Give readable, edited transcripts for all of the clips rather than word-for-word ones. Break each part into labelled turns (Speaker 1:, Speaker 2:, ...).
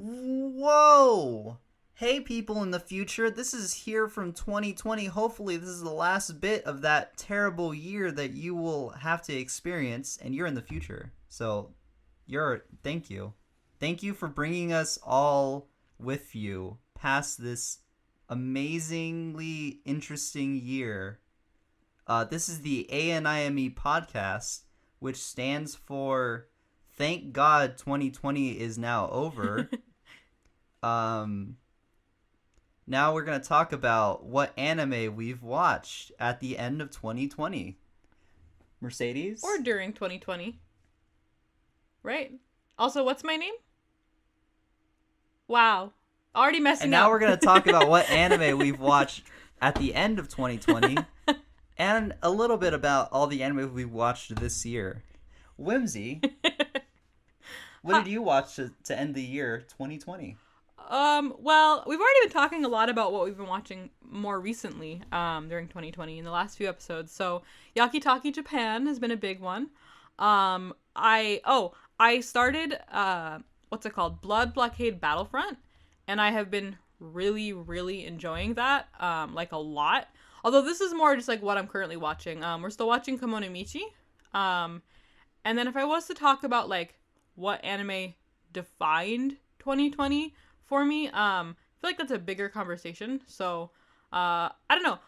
Speaker 1: Whoa! Hey, people in the future, this is here from 2020. Hopefully, this is the last bit of that terrible year that you will have to experience, and you're in the future. So, thank you. Thank you for bringing us all with you past this amazingly interesting year. This is the A.N.I.M.E podcast, which stands for Thank God 2020 is now over. Um, Now we're going to talk about what anime we've watched at the end of 2020. Mercedes?
Speaker 2: Or during 2020. Right? Also, what's my name? Wow. Already
Speaker 1: And
Speaker 2: messing
Speaker 1: now
Speaker 2: up.
Speaker 1: we're going to talk about what anime we've watched at the end of 2020 and a little bit about all the anime we've watched this year. Whimsy, what did you watch to end the year 2020?
Speaker 2: Well, we've already been talking a lot about what we've been watching more recently, during 2020 in the last few episodes. So, Yakitaki Japan has been a big one. I started, what's it called? Blood Blockade Battlefront, and I have been really, really enjoying that, like a lot. Although this is more just like what I'm currently watching. We're still watching Kemono Michi. Um, and then if I was to talk about like what anime defined 2020 for me, I feel like that's a bigger conversation. So, I don't know.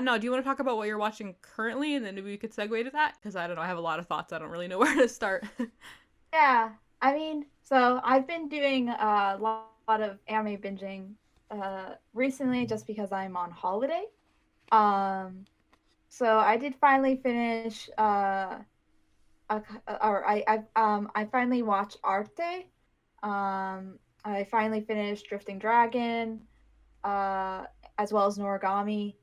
Speaker 2: No, do you want to talk about what you're watching currently, and then maybe we could segue to that? Because I don't know, I have a lot of thoughts. I don't really know where to start.
Speaker 3: Yeah, I mean, so I've been doing a lot of anime binging recently just because I'm on holiday. Um, so I did finally finish or I finally watched Arte. I finally finished Drifting Dragon, uh, as well as Noragami,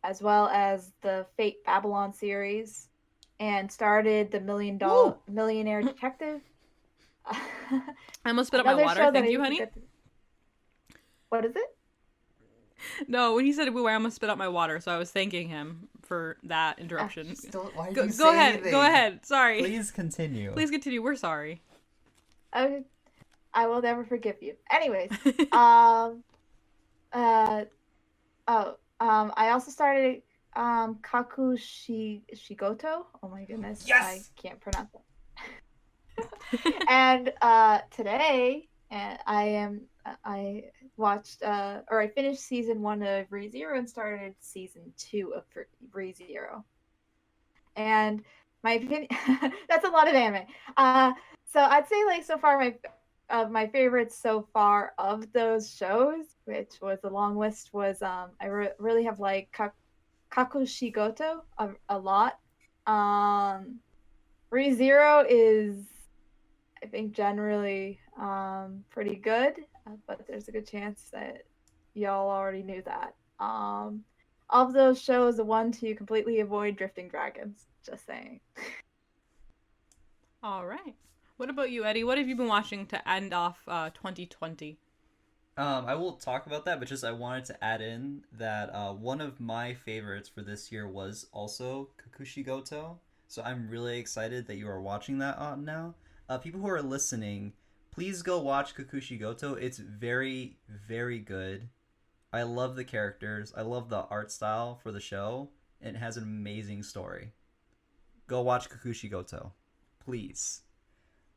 Speaker 3: as well as the Fate Babylon series, and started the
Speaker 2: Woo!
Speaker 3: Millionaire Detective.
Speaker 2: I almost spit out my
Speaker 3: Another
Speaker 2: water.
Speaker 3: show that
Speaker 2: Thank
Speaker 3: I
Speaker 2: you, honey.
Speaker 3: forget to... What is it?
Speaker 2: No, when he said woo, I almost spit out my water, so I was thanking him for that interruption.
Speaker 1: Why did
Speaker 2: Go,
Speaker 1: you
Speaker 2: go
Speaker 1: say
Speaker 2: ahead.
Speaker 1: anything?
Speaker 2: Go ahead. Sorry.
Speaker 1: Please continue.
Speaker 2: Please continue. We're sorry.
Speaker 3: I, I will never forgive you. Anyways, um, uh, I also started Shigoto. Oh my goodness, I
Speaker 1: Yes!
Speaker 3: can't pronounce and today, I watched or I finished season 1 of ReZero and started season 2 of ReZero. And my opinion, that's a lot of anime. So I'd say like so far my favorites so far of those shows, which was a long list, was really have like Kakushigoto a lot. ReZero is, I think, generally pretty good, but there's a good chance that y'all already knew that. Of those shows, the one to completely avoid Drifting Dragons. Just saying.
Speaker 2: All right. What about you, Eddie? What have you been watching to end off 2020?
Speaker 1: I will talk about that, but just I wanted to add in that one of my favorites for this year was also Kakushi Goto. So I'm really excited that you are watching that now. People who are listening, please go watch Kakushi Goto. It's very, very good. I love the characters. I love the art style for the show. And it has an amazing story. Go watch Kakushi Goto, please.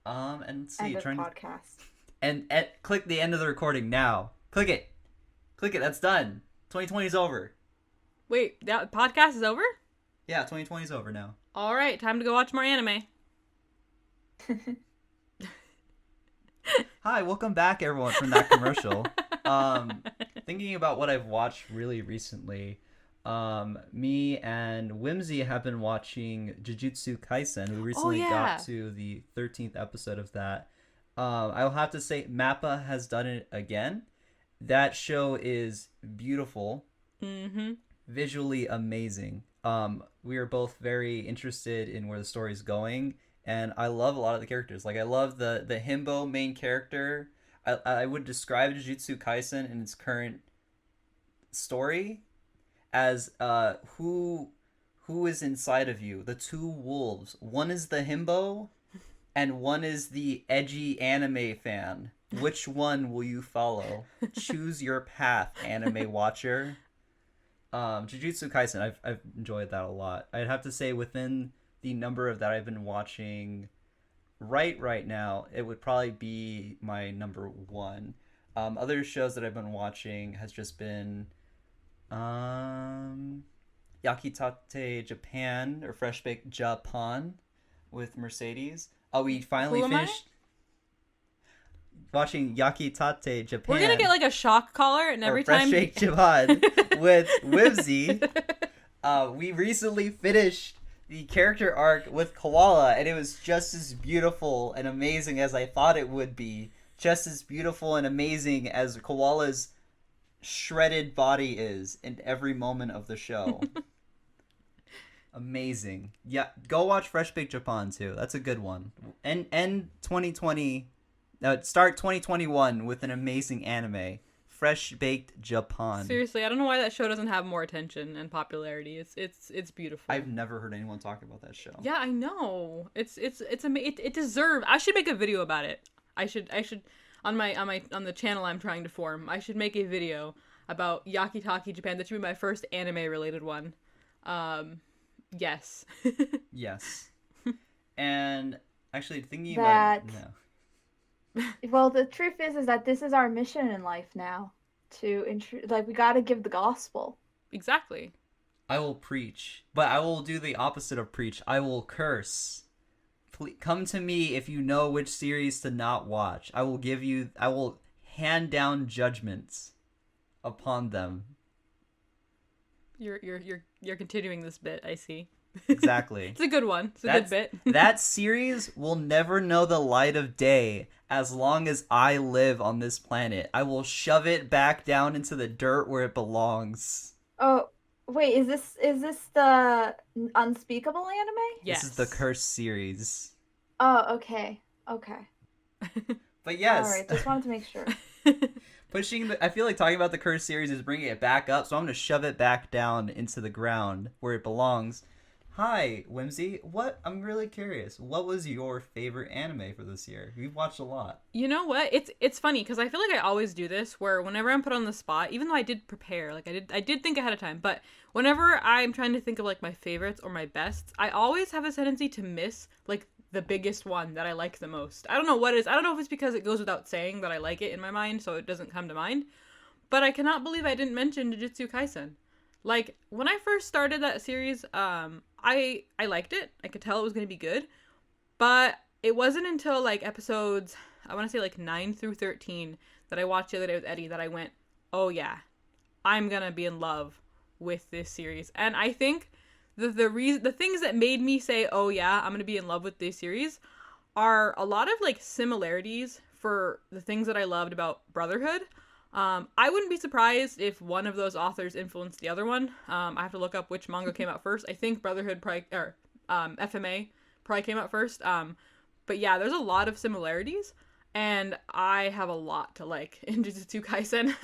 Speaker 1: And see,
Speaker 3: End of
Speaker 1: trying to
Speaker 3: podcast.
Speaker 1: and click the end of the recording now. Click it. Click it. That's done. 2020 is over.
Speaker 2: Wait, that podcast is over?
Speaker 1: Yeah, 2020 is over now.
Speaker 2: All right, time to go watch more anime.
Speaker 1: Hi, welcome back, everyone, from that commercial. Thinking about what I've watched really recently, me and Whimsy have been watching Jujutsu Kaisen. We recently got to the 13th episode of that. I'll have to say, Mappa has done it again. That show is beautiful, visually amazing. We are both very interested in where the story is going, and I love a lot of the characters. Like, I love the himbo main character. I would describe Jujutsu Kaisen in its current story as who is inside of you. The two wolves. One is the himbo, and one is the edgy anime fan. Which one will you follow? Choose your path, anime watcher. Jujutsu Kaisen, I've enjoyed that a lot. I'd have to say within the number of that I've been watching right now, it would probably be my number one. Other shows that I've been watching has just been Yakitate Japan or Fresh Baked Japan with Mercedes. Oh, we finally
Speaker 2: Who am I?
Speaker 1: finished watching Yakitate Japan.
Speaker 2: We're gonna get like a shock collar, and every
Speaker 1: Fresh
Speaker 2: time
Speaker 1: Baked Japan with Whimsy. We recently finished the character arc with Koala, and it was just as beautiful and amazing as I thought it would be. Just as beautiful and amazing as Koala's shredded body is in every moment of the show. Amazing. Yeah, go watch Fresh Baked Japan too. That's a good one. And end 2020, start 2021 with an amazing anime. Fresh Baked Japan.
Speaker 2: seriously, I don't know why that show doesn't have more attention and popularity. It's beautiful.
Speaker 1: I've never heard anyone talk about that show.
Speaker 2: Yeah, I know. It deserves. I should make a video about it. I should on the channel I'm trying to form. I should make a video about Yakitate Japan. That should be my first anime related one. Yes.
Speaker 1: Yes. And actually thinking
Speaker 3: That-
Speaker 1: about
Speaker 3: Well, the truth is that this is our mission in life now. We gotta give the gospel.
Speaker 2: Exactly.
Speaker 1: I will preach, but I will do the opposite of preach. I will curse. Please, come to me if you know which series to not watch. I will hand down judgments upon them.
Speaker 2: You're continuing this bit, I see.
Speaker 1: Exactly.
Speaker 2: It's a good one. It's a good bit.
Speaker 1: That series will never know the light of day as long as I live on this planet. I will shove it back down into the dirt where it belongs.
Speaker 3: Oh, wait, is this the Unspeakable anime?
Speaker 2: Yes.
Speaker 1: This is the Curse series.
Speaker 3: Oh, okay. Okay.
Speaker 1: But yes.
Speaker 3: All right, just wanted to make sure.
Speaker 1: I feel like talking about the Curse series is bringing it back up, so I'm going to shove it back down into the ground where it belongs. Hi, Whimsy. I'm really curious. What was your favorite anime for this year? You've watched a lot.
Speaker 2: You know what? It's funny because I feel like I always do this where whenever I'm put on the spot, even though I did prepare, like I did think ahead of time, but whenever I'm trying to think of like my favorites or my bests, I always have a tendency to miss like the biggest one that I like the most. I don't know what it is. I don't know if it's because it goes without saying that I like it in my mind, so it doesn't come to mind. But I cannot believe I didn't mention Jujutsu Kaisen. Like, when I first started that series, I liked it. I could tell it was going to be good. But it wasn't until, like, episodes, I want to say, like, 9 through 13 that I watched the other day with Eddie that I went, oh, yeah, I'm going to be in love with this series. And I think the things that made me say, oh, yeah, I'm going to be in love with this series are a lot of, like, similarities for the things that I loved about Brotherhood. I wouldn't be surprised if one of those authors influenced the other one. I have to look up which manga came out first. I think Brotherhood probably, or FMA probably came out first. But yeah, there's a lot of similarities, and I have a lot to like in Jujutsu Kaisen.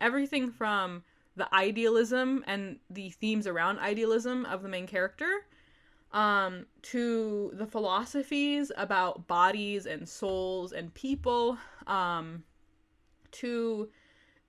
Speaker 2: Everything from the idealism and the themes around idealism of the main character, to the philosophies about bodies and souls and people, to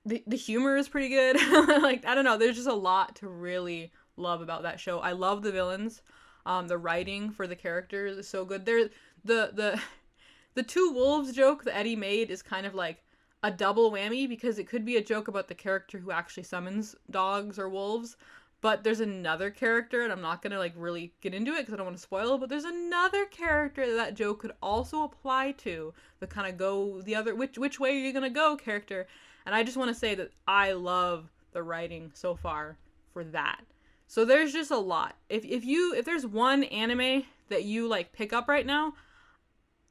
Speaker 2: the humor is pretty good. Like, I don't know, there's just a lot to really love about that show. I love the villains. The writing for the characters is so good. There, the two wolves joke that Eddie made is kind of like a double whammy, because it could be a joke about the character who actually summons dogs or wolves, but there's another character, and I'm not gonna like really get into it because I don't want to spoil it, but there's another character that joke could also apply to, the kind of go the other, which way are you gonna go character. And I just want to say that I love the writing so far for that. So there's just a lot. If there's one anime that you like pick up right now,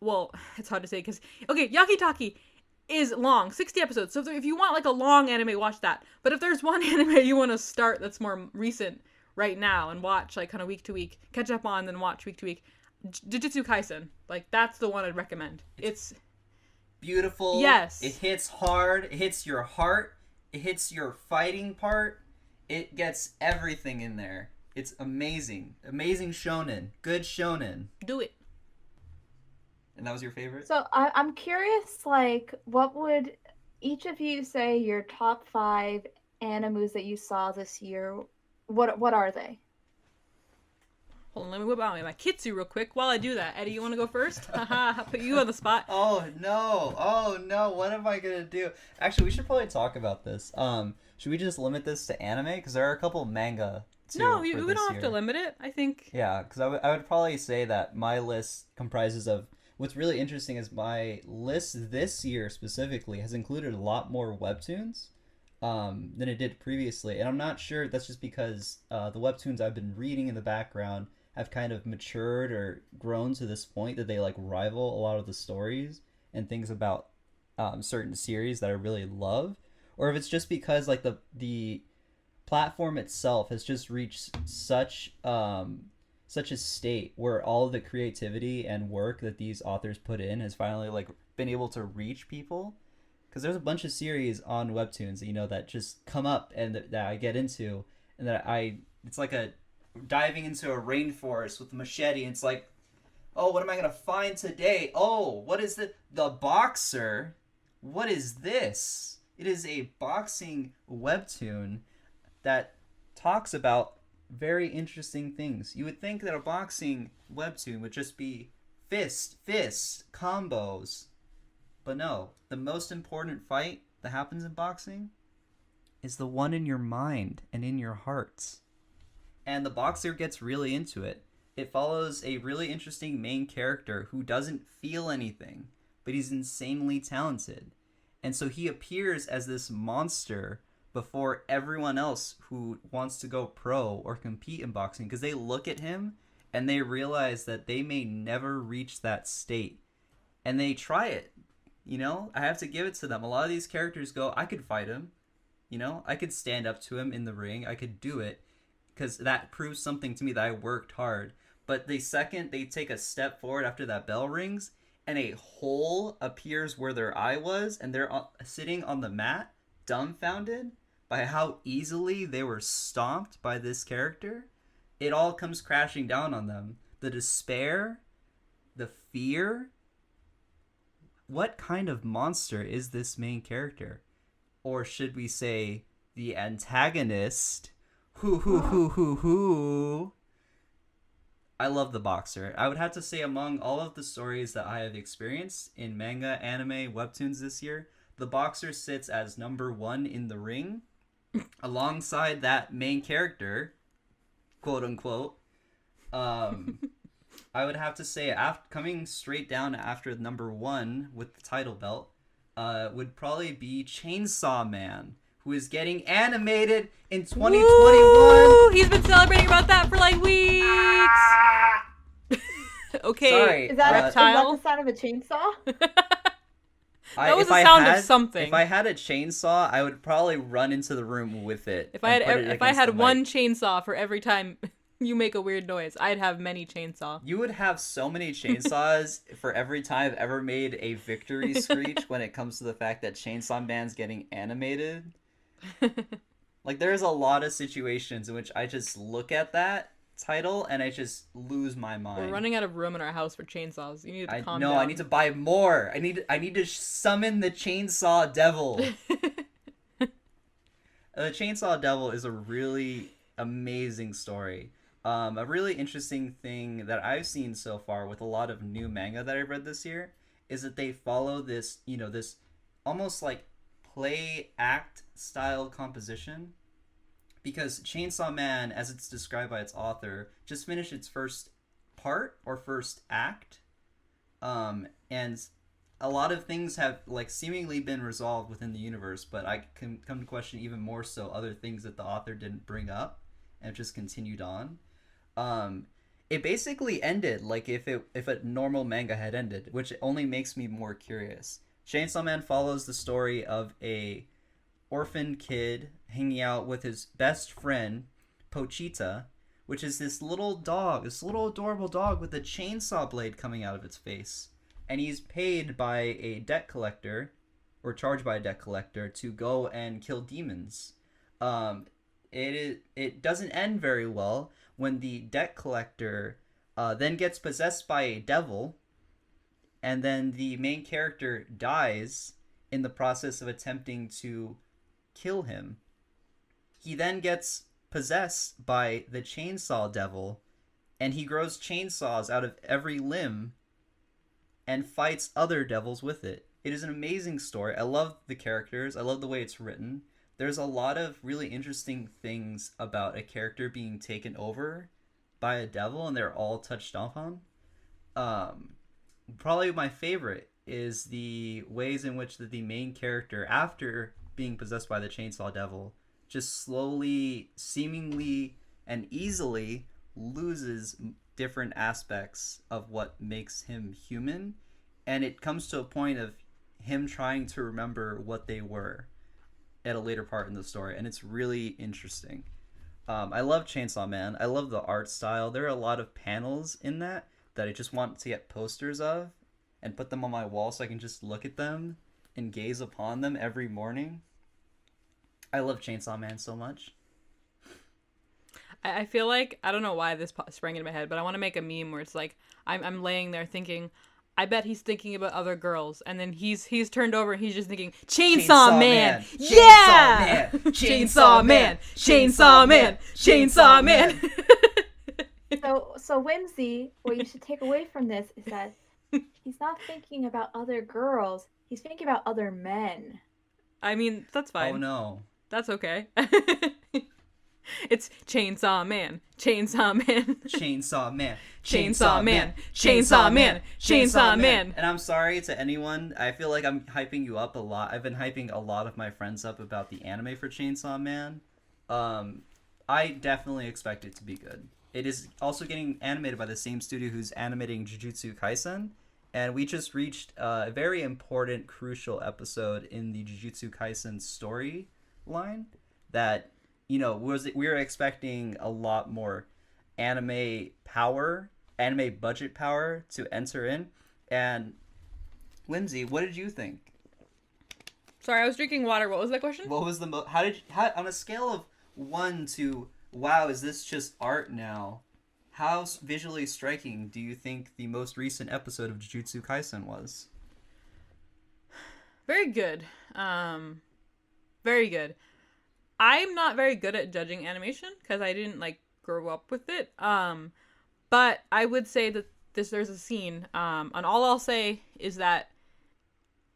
Speaker 2: well, it's hard to say because, okay, Yakitate is long, 60 episodes. So if you want like a long anime, watch that. But if there's one anime you want to start that's more recent right now and watch like kind of week to week, catch up on, then watch week to week, Jujutsu Kaisen, like that's the one I'd recommend. It's
Speaker 1: beautiful.
Speaker 2: Yes.
Speaker 1: It hits hard. It hits your heart. It hits your fighting part. It gets everything in there. It's amazing. Amazing shonen. Good shonen.
Speaker 2: Do it.
Speaker 1: And that was your favorite?
Speaker 3: So I'm curious, like, what would each of you say your top 5 animes that you saw this year? What are they?
Speaker 2: Hold on, let me whip out my kitsu real quick. While I do that, Eddie, you want to go first? Haha, put you on the spot.
Speaker 1: Oh no! Oh no! What am I gonna do? Actually, we should probably talk about this. Should we just limit this to anime? Because there are a couple manga too.
Speaker 2: No,
Speaker 1: for
Speaker 2: we
Speaker 1: this
Speaker 2: don't have to
Speaker 1: year.
Speaker 2: limit it. I think.
Speaker 1: Yeah, because I would probably say that my list comprises of. What's really interesting is my list this year specifically has included a lot more webtoons than it did previously, and I'm not sure if that's just because the webtoons I've been reading in the background have kind of matured or grown to this point that they like rival a lot of the stories and things about certain series that I really love, or if it's just because like the platform itself has just reached such a state where all of the creativity and work that these authors put in has finally like been able to reach people, because there's a bunch of series on webtoons that that just come up and that I get into, and that I it's like a diving into a rainforest with a machete, and it's like, oh, what am I gonna find today? Oh, what is the boxer? What is this? It is a boxing webtoon that talks about very interesting things. You would think that a boxing webtoon would just be fist combos, but no. The most important fight that happens in boxing is the one in your mind and in your hearts. And the boxer gets really into it. It follows a really interesting main character who doesn't feel anything, but he's insanely talented. And so he appears as this monster before everyone else who wants to go pro or compete in boxing, because they look at him and they realize that they may never reach that state. And they try it. I have to give it to them. A lot of these characters go, I could fight him. I could stand up to him in the ring. I could do it. Because that proves something to me that I worked hard. But the second they take a step forward after that bell rings and a hole appears where their eye was, and they're sitting on the mat, dumbfounded by how easily they were stomped by this character, it all comes crashing down on them. The despair, the fear. What kind of monster is this main character? Or should we say the antagonist? Hoo. I love the boxer. I would have to say, among all of the stories that I have experienced in manga, anime, webtoons this year, the boxer sits as number 1 in the ring, alongside that main character, quote unquote. I would have to say, coming straight down after number 1 with the title belt, would probably be Chainsaw Man, who is getting animated in 2021.
Speaker 2: Woo! He's been celebrating about that for like weeks. Okay,
Speaker 1: sorry,
Speaker 3: Is that
Speaker 2: reptile.
Speaker 3: the sound of a chainsaw?
Speaker 2: That was the sound of something.
Speaker 1: If I had a chainsaw, I would probably run into the room with it.
Speaker 2: If I had one chainsaw for every time you make a weird noise, I'd have many chainsaw.
Speaker 1: You would have so many chainsaws for every time I've ever made a victory screech when it comes to the fact that Chainsaw Man's getting animated. Like, there's a lot of situations in which I just look at that title and I just lose my mind.
Speaker 2: We're running out of room in our house for chainsaws. You need to calm down.
Speaker 1: No, I need to buy more. I need to summon the Chainsaw Devil. The Chainsaw Devil is a really amazing story. A really interesting thing that I've seen so far with a lot of new manga that I've read this year is that they follow this, this almost like play act style composition. Because Chainsaw Man, as it's described by its author, just finished its first part or first act. And a lot of things have like seemingly been resolved within the universe, but I can come to question even more so other things that the author didn't bring up and just continued on. It basically ended like if a normal manga had ended, which only makes me more curious. Chainsaw Man follows the story of a orphan kid hanging out with his best friend Pochita, which is this little adorable dog with a chainsaw blade coming out of its face, and he's paid by a debt collector, or charged by a debt collector, to go and kill demons. It doesn't end very well when the debt collector then gets possessed by a devil, and then the main character dies in the process of attempting to kill him. He then gets possessed by the chainsaw devil, and he grows chainsaws out of every limb and fights other devils with it. It is an amazing story. I love the characters. I love the way it's written. There's a lot of really interesting things about a character being taken over by a devil, and they're all touched on. Um, Probably my favorite is the ways in which the main character, after being possessed by the chainsaw devil, just slowly, seemingly, and easily loses different aspects of what makes him human, and it comes to a point of him trying to remember what they were at a later part in the story, and it's really interesting. I love Chainsaw Man. I love the art style. There are a lot of panels in that I just want to get posters of and put them on my wall so I can just look at them and gaze upon them every morning. I love Chainsaw Man so much.
Speaker 2: I feel like, I don't know why this sprang into my head, but I want to make a meme where it's like, I'm laying there thinking, I bet he's thinking about other girls, and then he's turned over and he's just thinking, Chainsaw Man! Yeah! Chainsaw Man! Chainsaw Man! Chainsaw Man!
Speaker 3: So Whimsy, what you should take away from this is that he's not thinking about other girls. He's thinking about other men.
Speaker 2: I mean, that's fine.
Speaker 1: Oh no.
Speaker 2: That's okay. It's Chainsaw Man, Chainsaw Man,
Speaker 1: Chainsaw Man,
Speaker 2: Chainsaw Man, Chainsaw Man, Chainsaw Man.
Speaker 1: And I'm sorry to anyone. I feel like I'm hyping you up a lot. I've been hyping a lot of my friends up about the anime for Chainsaw Man. I definitely expect it to be good. It is also getting animated by the same studio who's animating Jujutsu Kaisen, and we just reached a very important, crucial episode in the Jujutsu Kaisen storyline that, you know, we were expecting a lot more anime budget power to enter in. And Whimsy, what did you think?
Speaker 2: Sorry, I was drinking water. What was that question?
Speaker 1: What was the how on a scale of 1 to wow, is this just art now? How visually striking do you think the most recent episode of Jujutsu Kaisen was?
Speaker 2: Very good. Very good. I'm not very good at judging animation because I didn't grow up with it. But I would say that there's a scene. And all I'll say is that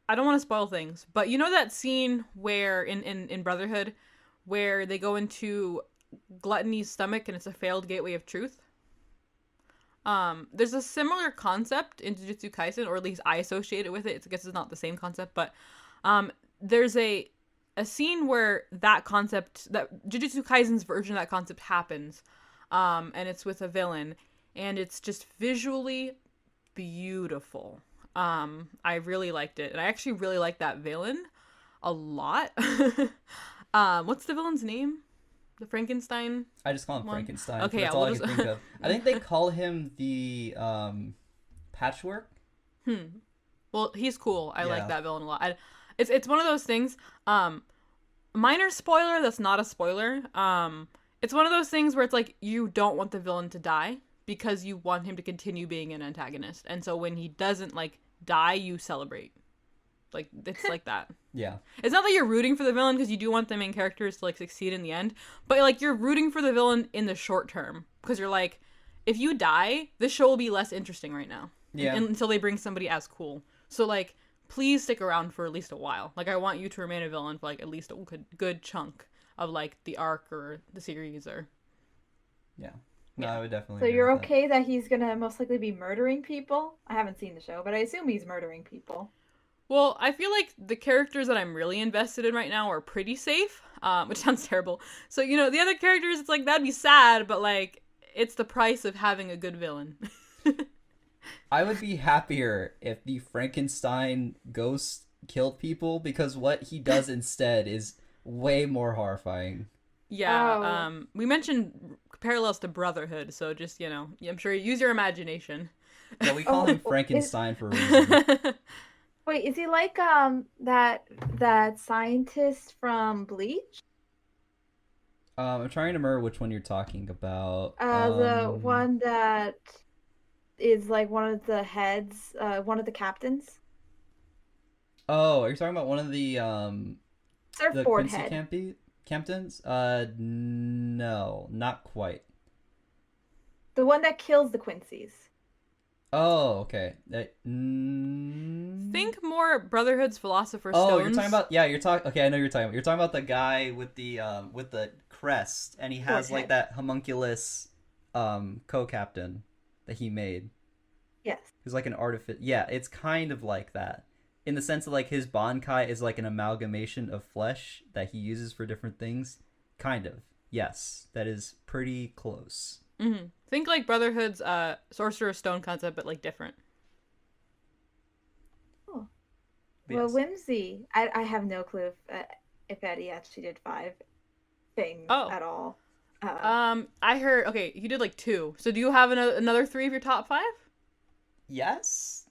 Speaker 2: I don't want to spoil things, but you know that scene where in Brotherhood where they go into Gluttony's stomach and it's a failed gateway of truth? There's a similar concept in Jujutsu Kaisen, or at least I associate it with it. I guess it's not the same concept, but there's a scene where that Jujutsu Kaisen's version of that concept happens, and it's with a villain, and it's just visually beautiful. I really liked it, and I actually really like that villain a lot. What's the villain's name? The Frankenstein?
Speaker 1: I just call him
Speaker 2: one?
Speaker 1: Frankenstein.
Speaker 2: Okay,
Speaker 1: that's
Speaker 2: yeah,
Speaker 1: all I can think of. I think they call him the Patchwork.
Speaker 2: Well, he's cool. I like that villain a lot. It's one of those things. Minor spoiler that's not a spoiler. It's one of those things where it's like you don't want the villain to die because you want him to continue being an antagonist. And so when he doesn't die, you celebrate. It's like that.
Speaker 1: Yeah.
Speaker 2: It's not that you're rooting for the villain because you do want the main characters to succeed in the end, but you're rooting for the villain in the short term because you're like, if you die, this show will be less interesting right now.
Speaker 1: Yeah.
Speaker 2: Until they bring somebody as cool. So please stick around for at least a while. I want you to remain a villain for at least a good chunk of the arc or the series or.
Speaker 1: Yeah. No, I would definitely.
Speaker 3: So
Speaker 1: agree
Speaker 3: you're
Speaker 1: with
Speaker 3: okay that he's gonna most likely be murdering people? I haven't seen the show, but I assume he's murdering people.
Speaker 2: Well, I feel like the characters that I'm really invested in right now are pretty safe, which sounds terrible. So, the other characters, it's that'd be sad, but it's the price of having a good villain.
Speaker 1: I would be happier if the Frankenstein ghost killed people because what he does instead is way more horrifying.
Speaker 2: Yeah, we mentioned parallels to Brotherhood, so just, I'm sure you use your imagination.
Speaker 1: Yeah, we call him Frankenstein for a reason.
Speaker 3: Wait, is he like that scientist from Bleach?
Speaker 1: I'm trying to remember which one you're talking about.
Speaker 3: The one that is like one of the heads, one of the captains.
Speaker 1: Oh, are you talking about one of the
Speaker 3: Surfboard
Speaker 1: Quincy
Speaker 3: head.
Speaker 1: Camptons? No, not quite.
Speaker 3: The one that kills the Quincy's.
Speaker 1: Oh, okay.
Speaker 2: Think more Brotherhood's Philosopher's
Speaker 1: Oh, you're talking
Speaker 2: Stones.
Speaker 1: about, yeah. You're talking. Okay, I know you're talking about. You're talking about the guy with the crest, and he
Speaker 3: Board
Speaker 1: has like
Speaker 3: head.
Speaker 1: that homunculus co-captain that he made.
Speaker 3: Yes.
Speaker 1: Who's like an artifice. Yeah, it's kind of like that, in the sense that like his Bankai is like an amalgamation of flesh that he uses for different things. Kind of. Yes, that is pretty close.
Speaker 2: Think like Brotherhood's Sorcerer's Stone concept, but like different.
Speaker 3: Oh.
Speaker 1: But
Speaker 3: Well,
Speaker 1: yes.
Speaker 3: Whimsy. I have no clue if Eddie actually did 5 things
Speaker 2: Oh.
Speaker 3: at all.
Speaker 2: I heard. Okay, you did like 2. So do you have another 3 of your top 5?
Speaker 1: Yes.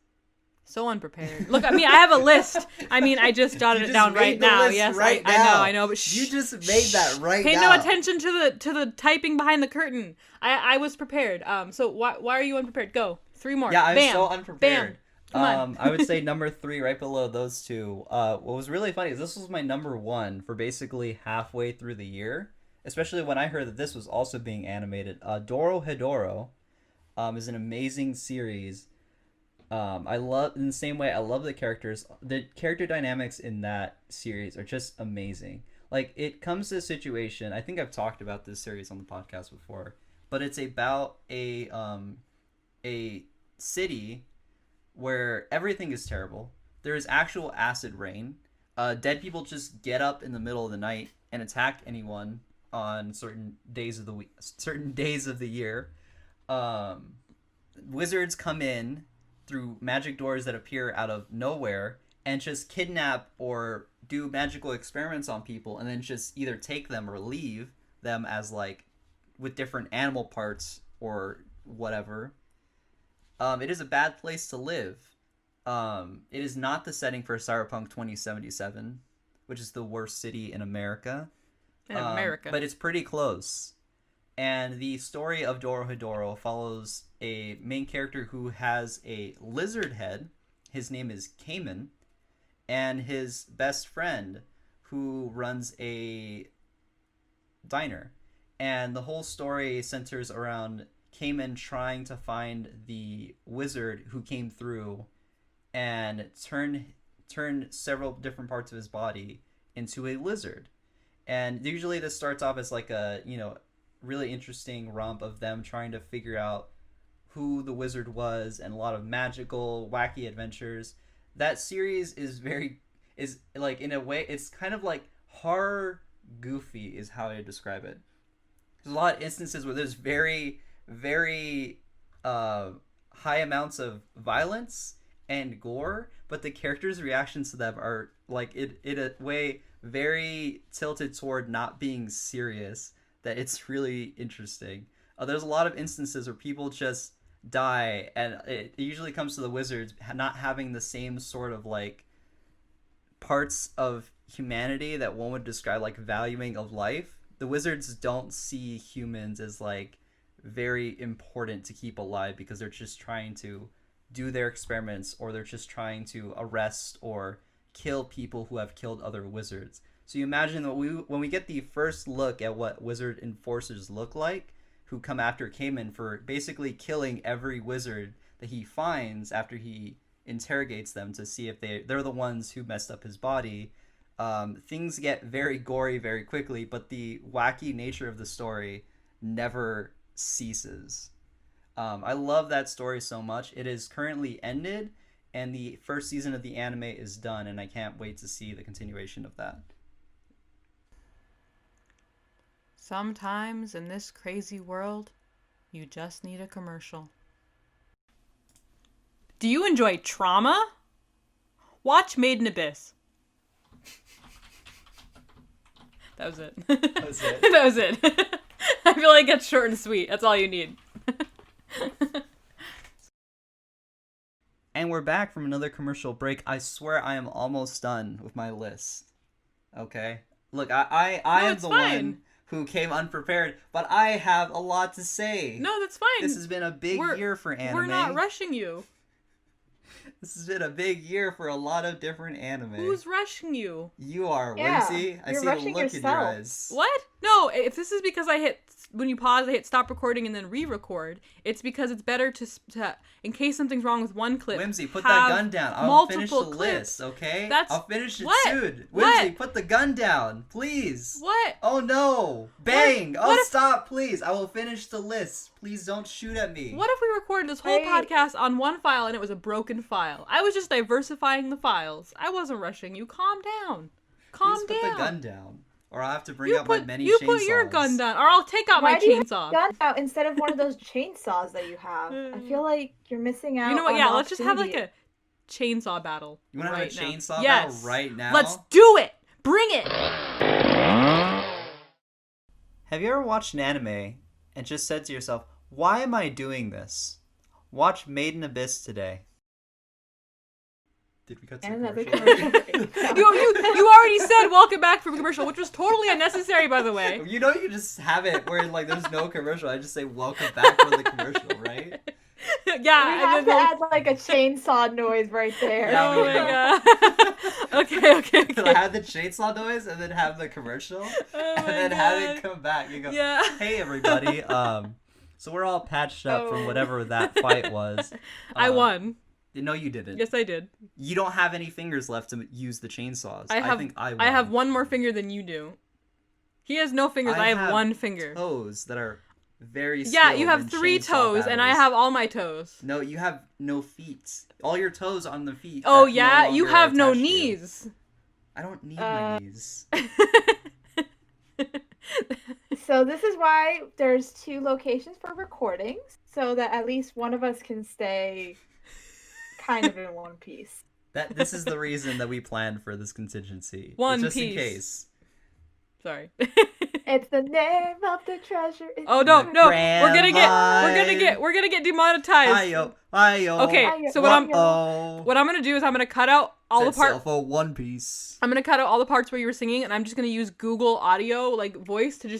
Speaker 2: So unprepared. Look, I mean, I have a list. I mean, I just jotted it down right now. Yes,
Speaker 1: right
Speaker 2: I
Speaker 1: now.
Speaker 2: I know, but shh,
Speaker 1: You just made that right
Speaker 2: pay
Speaker 1: now.
Speaker 2: no attention to the typing behind the curtain. I was prepared. So why are you unprepared? Go 3 more.
Speaker 1: Yeah, I'm
Speaker 2: Bam.
Speaker 1: so unprepared.
Speaker 2: Bam. Come on.
Speaker 1: I would say number 3, right below those two. What was really funny is this was my number 1 for basically halfway through the year, especially when I heard that this was also being animated. Doro Hedoro, is an amazing series. I love, in the same way, I love the characters. The character dynamics in that series are just amazing. Like, it comes to a situation. I think I've talked about this series on the podcast before, but it's about a city where everything is terrible. There is actual acid rain. Dead people just get up in the middle of the night and attack anyone on certain days of the week, certain days of the year. Um, Wizards come in through magic doors that appear out of nowhere and just kidnap or do magical experiments on people, and then just either take them or leave them as like with different animal parts or whatever. It is a bad place to live. It is not the setting for Cyberpunk 2077, which is the worst city in America.
Speaker 2: In America.
Speaker 1: But it's pretty close. And the story of Doro Hedoro follows a main character who has a lizard head. His name is Cayman. And his best friend, who runs a diner. And the whole story centers around Cayman trying to find the wizard who came through and turn several different parts of his body into a lizard. And usually this starts off as like a, really interesting romp of them trying to figure out who the wizard was, and a lot of magical, wacky adventures. That series is like, in a way, it's kind of like horror goofy is how I describe it. There's a lot of instances where there's very, very high amounts of violence and gore, but the characters' reactions to them are like in a way very tilted toward not being serious. That it's really interesting. There's a lot of instances where people just die, and it usually comes to the wizards not having the same sort of like parts of humanity that one would describe like valuing of life. The wizards don't see humans as like very important to keep alive because they're just trying to do their experiments, or they're just trying to arrest or kill people who have killed other wizards. So you imagine that when we get the first look at what wizard enforcers look like, who come after Cayman for basically killing every wizard that he finds after he interrogates them to see if they're the ones who messed up his body. Things get very gory very quickly, but the wacky nature of the story never ceases. I love that story so much. It is currently ended, and the first season of the anime is done, and I can't wait to see the continuation of that.
Speaker 2: Sometimes in this crazy world, you just need a commercial. Do you enjoy trauma? Watch Made in Abyss. That was it.
Speaker 1: That was it.
Speaker 2: That was it. I feel like it's short and sweet. That's all you need.
Speaker 1: And we're back from another commercial break. I swear I am almost done with my list. Okay? Look, I
Speaker 2: No,
Speaker 1: am
Speaker 2: it's
Speaker 1: the
Speaker 2: fine.
Speaker 1: one who came unprepared, but I have a lot to say.
Speaker 2: No, that's fine.
Speaker 1: This has been a big year for anime.
Speaker 2: We're not rushing you.
Speaker 1: This has been a big year for a lot of different anime.
Speaker 2: Who's rushing you?
Speaker 1: You are,
Speaker 3: Yeah,
Speaker 1: Whimsy. I
Speaker 3: you're
Speaker 1: see the
Speaker 3: rushing
Speaker 1: look in your
Speaker 3: yourself.
Speaker 1: eyes.
Speaker 2: What? No, if this is because when you pause, I hit stop recording and then re-record, it's because it's better to in case something's wrong with one clip.
Speaker 1: Whimsy, put that gun down. I'll finish the list, okay? I'll finish it soon. Whimsy, put the gun down, please.
Speaker 2: What?
Speaker 1: Oh no! Bang!
Speaker 2: What
Speaker 1: Stop, please. I will finish the list. Please don't shoot at me.
Speaker 2: What if we recorded this whole podcast on one file and it was a broken file? I was just diversifying the files. I wasn't rushing you. Calm down. Calm down.
Speaker 1: Put the gun down. Or I'll have to bring out my many chainsaws.
Speaker 2: You put your gun down, or I'll take out my chainsaw.
Speaker 3: Why do you have gun out instead of one of those chainsaws that you have? I feel like you're missing out.
Speaker 2: You know what?
Speaker 3: On
Speaker 2: Yeah, let's just have like a chainsaw battle.
Speaker 1: You want to have a chainsaw
Speaker 2: battle
Speaker 1: right now?
Speaker 2: Let's do it. Bring it.
Speaker 1: Have you ever watched an anime and just said to yourself, "Why am I doing this?" Watch Made in Abyss today. Did we cut to
Speaker 3: another
Speaker 1: commercial?
Speaker 2: you already said welcome back from commercial, which was totally unnecessary, by the way.
Speaker 1: You know you just have it where like there's no commercial. I just say welcome back from the commercial, right?
Speaker 2: Yeah,
Speaker 3: we have to add like a chainsaw noise right there.
Speaker 1: Yeah,
Speaker 2: oh my god. Okay.
Speaker 1: So have the chainsaw noise and then have the commercial, and then have it come back. You go,
Speaker 2: yeah.
Speaker 1: Hey everybody. So we're all patched up from whatever that fight was.
Speaker 2: I won.
Speaker 1: No, you didn't.
Speaker 2: Yes, I did.
Speaker 1: You don't have any fingers left to use the chainsaws. I think I won.
Speaker 2: I have one more finger than you do. He has no fingers. I have one finger.
Speaker 1: Toes that are very
Speaker 2: Yeah, you have 3 toes, and I have all my toes.
Speaker 1: No, you have no feet. All your toes on the feet.
Speaker 2: Oh yeah, you have no knees.
Speaker 1: I don't need my knees.
Speaker 3: So this is why there's 2 locations for recordings, so that at least one of us can stay kind of in one piece.
Speaker 1: This is the reason that we planned for this contingency.
Speaker 2: Just
Speaker 1: in case.
Speaker 2: Sorry.
Speaker 3: It's the name of the treasure.
Speaker 2: Oh no! We're gonna get demonetized.
Speaker 1: Ayo.
Speaker 2: Okay, so what I'm gonna do is I'm gonna cut out all the parts.
Speaker 1: For One Piece.
Speaker 2: I'm gonna cut out all the parts where you were singing, and I'm just gonna use Google Audio like voice to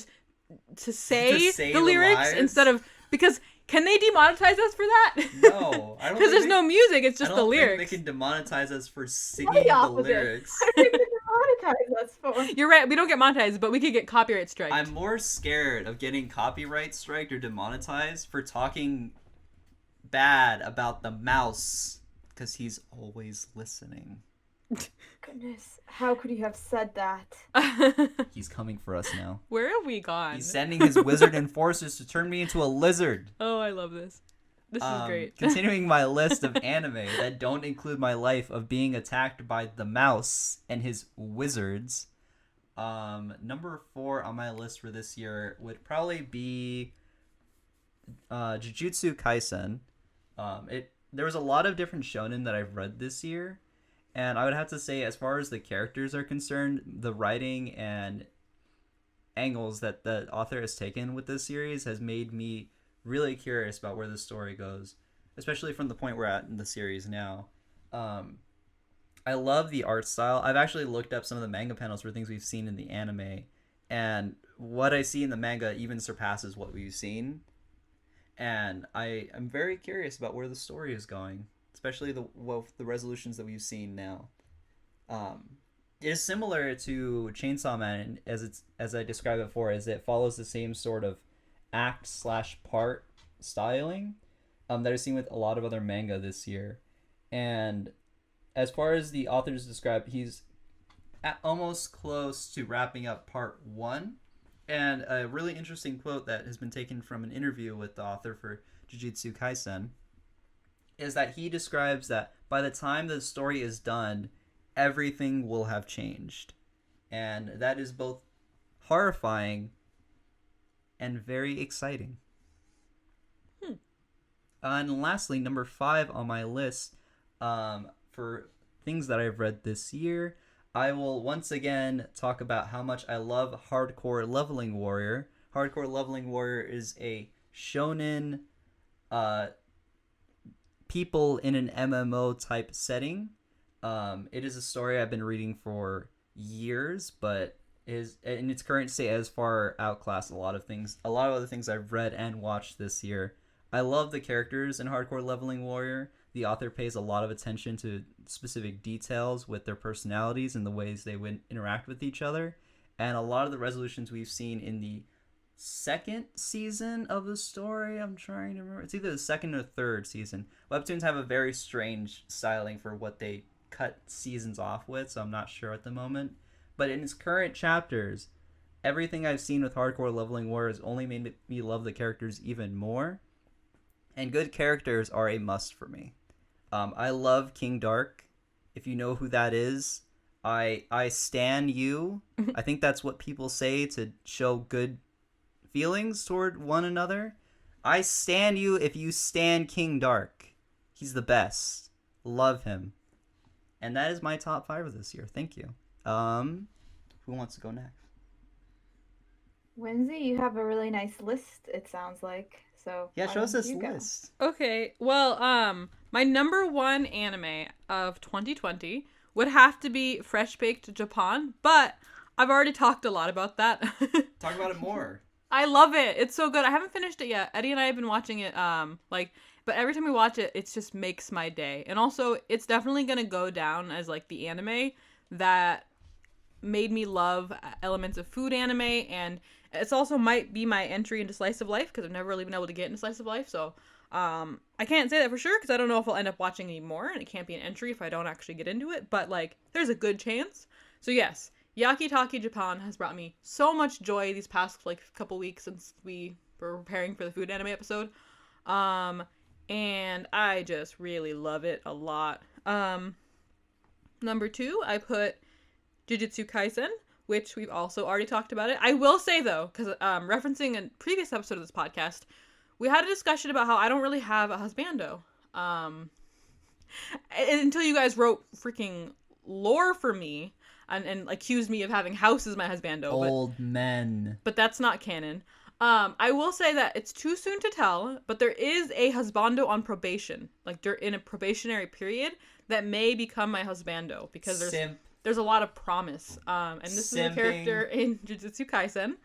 Speaker 2: say the lyrics instead of because. Can they demonetize us for that?
Speaker 1: No, I don't.
Speaker 2: Because there's no music; it's just the lyrics.
Speaker 1: Think they can demonetize us for singing the lyrics.
Speaker 3: What are they demonetize us for?
Speaker 2: You're right. We don't get monetized, but we could get copyright striked.
Speaker 1: I'm more scared of getting copyright striked or demonetized for talking bad about the mouse because he's always listening.
Speaker 3: Goodness, how could you have said that?
Speaker 1: He's coming for us now.
Speaker 2: Where have we gone?
Speaker 1: He's sending his wizard enforcers to turn me into a lizard.
Speaker 2: Oh, I love this. This is great.
Speaker 1: Continuing my list of anime that don't include my life of being attacked by the mouse and his wizards. Number 4 on my list for this year would probably be Jujutsu Kaisen. There was a lot of different shonen that I've read this year. And I would have to say, as far as the characters are concerned, the writing and angles that the author has taken with this series has made me really curious about where the story goes, especially from the point we're at in the series now. I love the art style. I've actually looked up some of the manga panels for things we've seen in the anime, and what I see in the manga even surpasses what we've seen. And I'm very curious about where the story is going. Especially the resolutions that we've seen now. It is similar to Chainsaw Man as I described before, as it follows the same sort of act/part styling that I've seen with a lot of other manga this year. And as far as the authors describe, he's almost close to wrapping up part 1. And a really interesting quote that has been taken from an interview with the author for Jujutsu Kaisen is that he describes that by the time the story is done, everything will have changed. And that is both horrifying and very exciting. And lastly, number 5 on my list, for things that I've read this year, I will once again talk about how much I love Hardcore Leveling Warrior. Hardcore Leveling Warrior is a shonen people in an MMO type setting. It is a story I've been reading for years, but is in its current state has far outclassed a lot of other things I've read and watched this year. I love the characters in Hardcore Leveling Warrior. The author pays a lot of attention to specific details with their personalities and the ways they would interact with each other. And a lot of the resolutions we've seen in the second season of the story, I'm trying to remember. It's either the second or third season. Webtoons have a very strange styling for what they cut seasons off with, so I'm not sure at the moment. But in its current chapters, everything I've seen with Hardcore Leveling Warrior has only made me love the characters even more. And good characters are a must for me. I love King Dark. If you know who that is, I stan you. I think that's what people say to show good feelings toward one another. I stan you if you stan King Dark. He's the best. Love him. And that is my top 5 of this year. Thank you. Who wants to go next?
Speaker 3: Whimsy, you have a really nice list, it sounds like. So
Speaker 1: Yeah,
Speaker 3: why
Speaker 1: show us
Speaker 3: don't
Speaker 1: this
Speaker 3: you go?
Speaker 1: list.
Speaker 2: Okay, well, my number 1 anime of 2020 would have to be Fresh Baked Japan, but I've already talked a lot about that.
Speaker 1: Talk about it more.
Speaker 2: I love it. It's so good. I haven't finished it yet. Eddie and I have been watching it, but every time we watch it, it just makes my day. And also, it's definitely gonna go down as, like, the anime that made me love elements of food anime, and it's also might be my entry into slice of life, because I've never really been able to get into slice of life, so I can't say that for sure, because I don't know if I'll end up watching any more, and it can't be an entry if I don't actually get into it, but, like, there's a good chance. So yes, Yakitaki Japan has brought me so much joy these past, like, couple weeks since we were preparing for the food anime episode, and I just really love it a lot. Number 2, I put Jujutsu Kaisen, which we've also already talked about it. I will say, though, because referencing a previous episode of this podcast, we had a discussion about how I don't really have a husbando. Until you guys wrote freaking lore for me and accused me of having House as my husbando.
Speaker 1: Old men.
Speaker 2: But that's not canon. I will say that it's too soon to tell, but there is a husbando on probation, like in a probationary period, that may become my husbando, because there's a lot of promise. And this is a character in Jujutsu Kaisen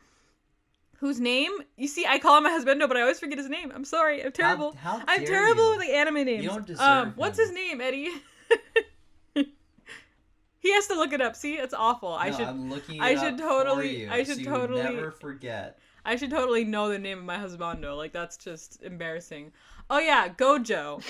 Speaker 2: whose name, you see, I call him my husbando, but I always forget his name. I'm sorry. I'm terrible. I'm terrible with the anime names.
Speaker 1: You don't deserve
Speaker 2: what's
Speaker 1: him.
Speaker 2: his name, Eddie? He has to look it up. See, it's awful.
Speaker 1: I'm looking it
Speaker 2: I
Speaker 1: up
Speaker 2: should totally.
Speaker 1: for you,
Speaker 2: I should
Speaker 1: so
Speaker 2: totally.
Speaker 1: You never forget.
Speaker 2: I should totally know the name of my husbando. Like, that's just embarrassing. Oh yeah, Gojo,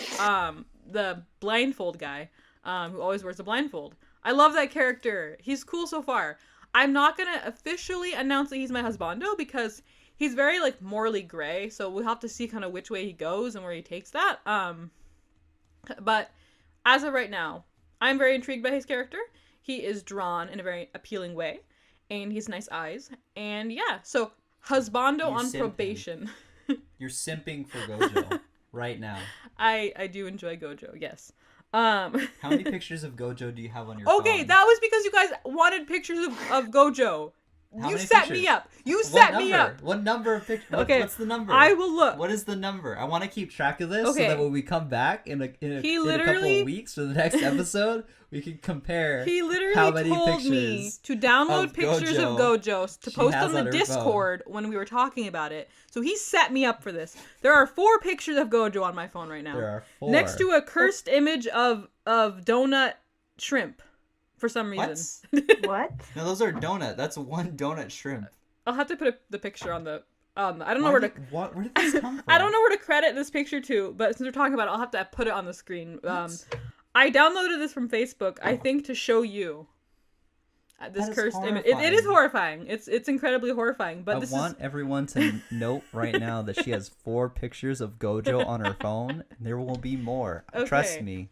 Speaker 2: the blindfold guy, who always wears a blindfold. I love that character. He's cool so far. I'm not gonna officially announce that he's my husbando, because he's very, like, morally gray, so we'll have to see kind of which way he goes and where he takes that. But as of right now, I'm very intrigued by his character. He is drawn in a very appealing way, and he has nice eyes. And yeah, so husbando on probation.
Speaker 1: You're simping for Gojo right now.
Speaker 2: I do enjoy Gojo, yes.
Speaker 1: How many pictures of Gojo do you have on your phone?
Speaker 2: Okay, that was because you guys wanted pictures of Gojo. You set me up. You set me up.
Speaker 1: What number of pictures?
Speaker 2: Okay,
Speaker 1: what's the number?
Speaker 2: I will look.
Speaker 1: What is the number? I want to keep track of this,
Speaker 2: Okay.
Speaker 1: so that when we come back in a couple of weeks for the next episode, we can compare.
Speaker 2: He literally
Speaker 1: how many
Speaker 2: told me
Speaker 1: pictures
Speaker 2: to download
Speaker 1: of
Speaker 2: pictures of Gojo to
Speaker 1: she
Speaker 2: post
Speaker 1: has
Speaker 2: on
Speaker 1: on
Speaker 2: the
Speaker 1: her
Speaker 2: Discord when we were talking about it. So he set me up for this. There are 4 pictures of Gojo on my phone right now.
Speaker 1: There are 4.
Speaker 2: Next to a cursed image of donut shrimp, for some reason.
Speaker 3: What?
Speaker 1: No, those are donut. That's one donut shrimp.
Speaker 2: I'll have to put the picture on the. I don't know where to.
Speaker 1: Where did this come from?
Speaker 2: I don't know where to credit this picture to, but since we're talking about it, I'll have to put it on the screen. I downloaded this from Facebook, I think, to show you this cursed image. It is horrifying. It's incredibly horrifying. But
Speaker 1: I want everyone to note right now that she has 4 pictures of Gojo on her phone. There will be more.
Speaker 2: Okay.
Speaker 1: Trust me.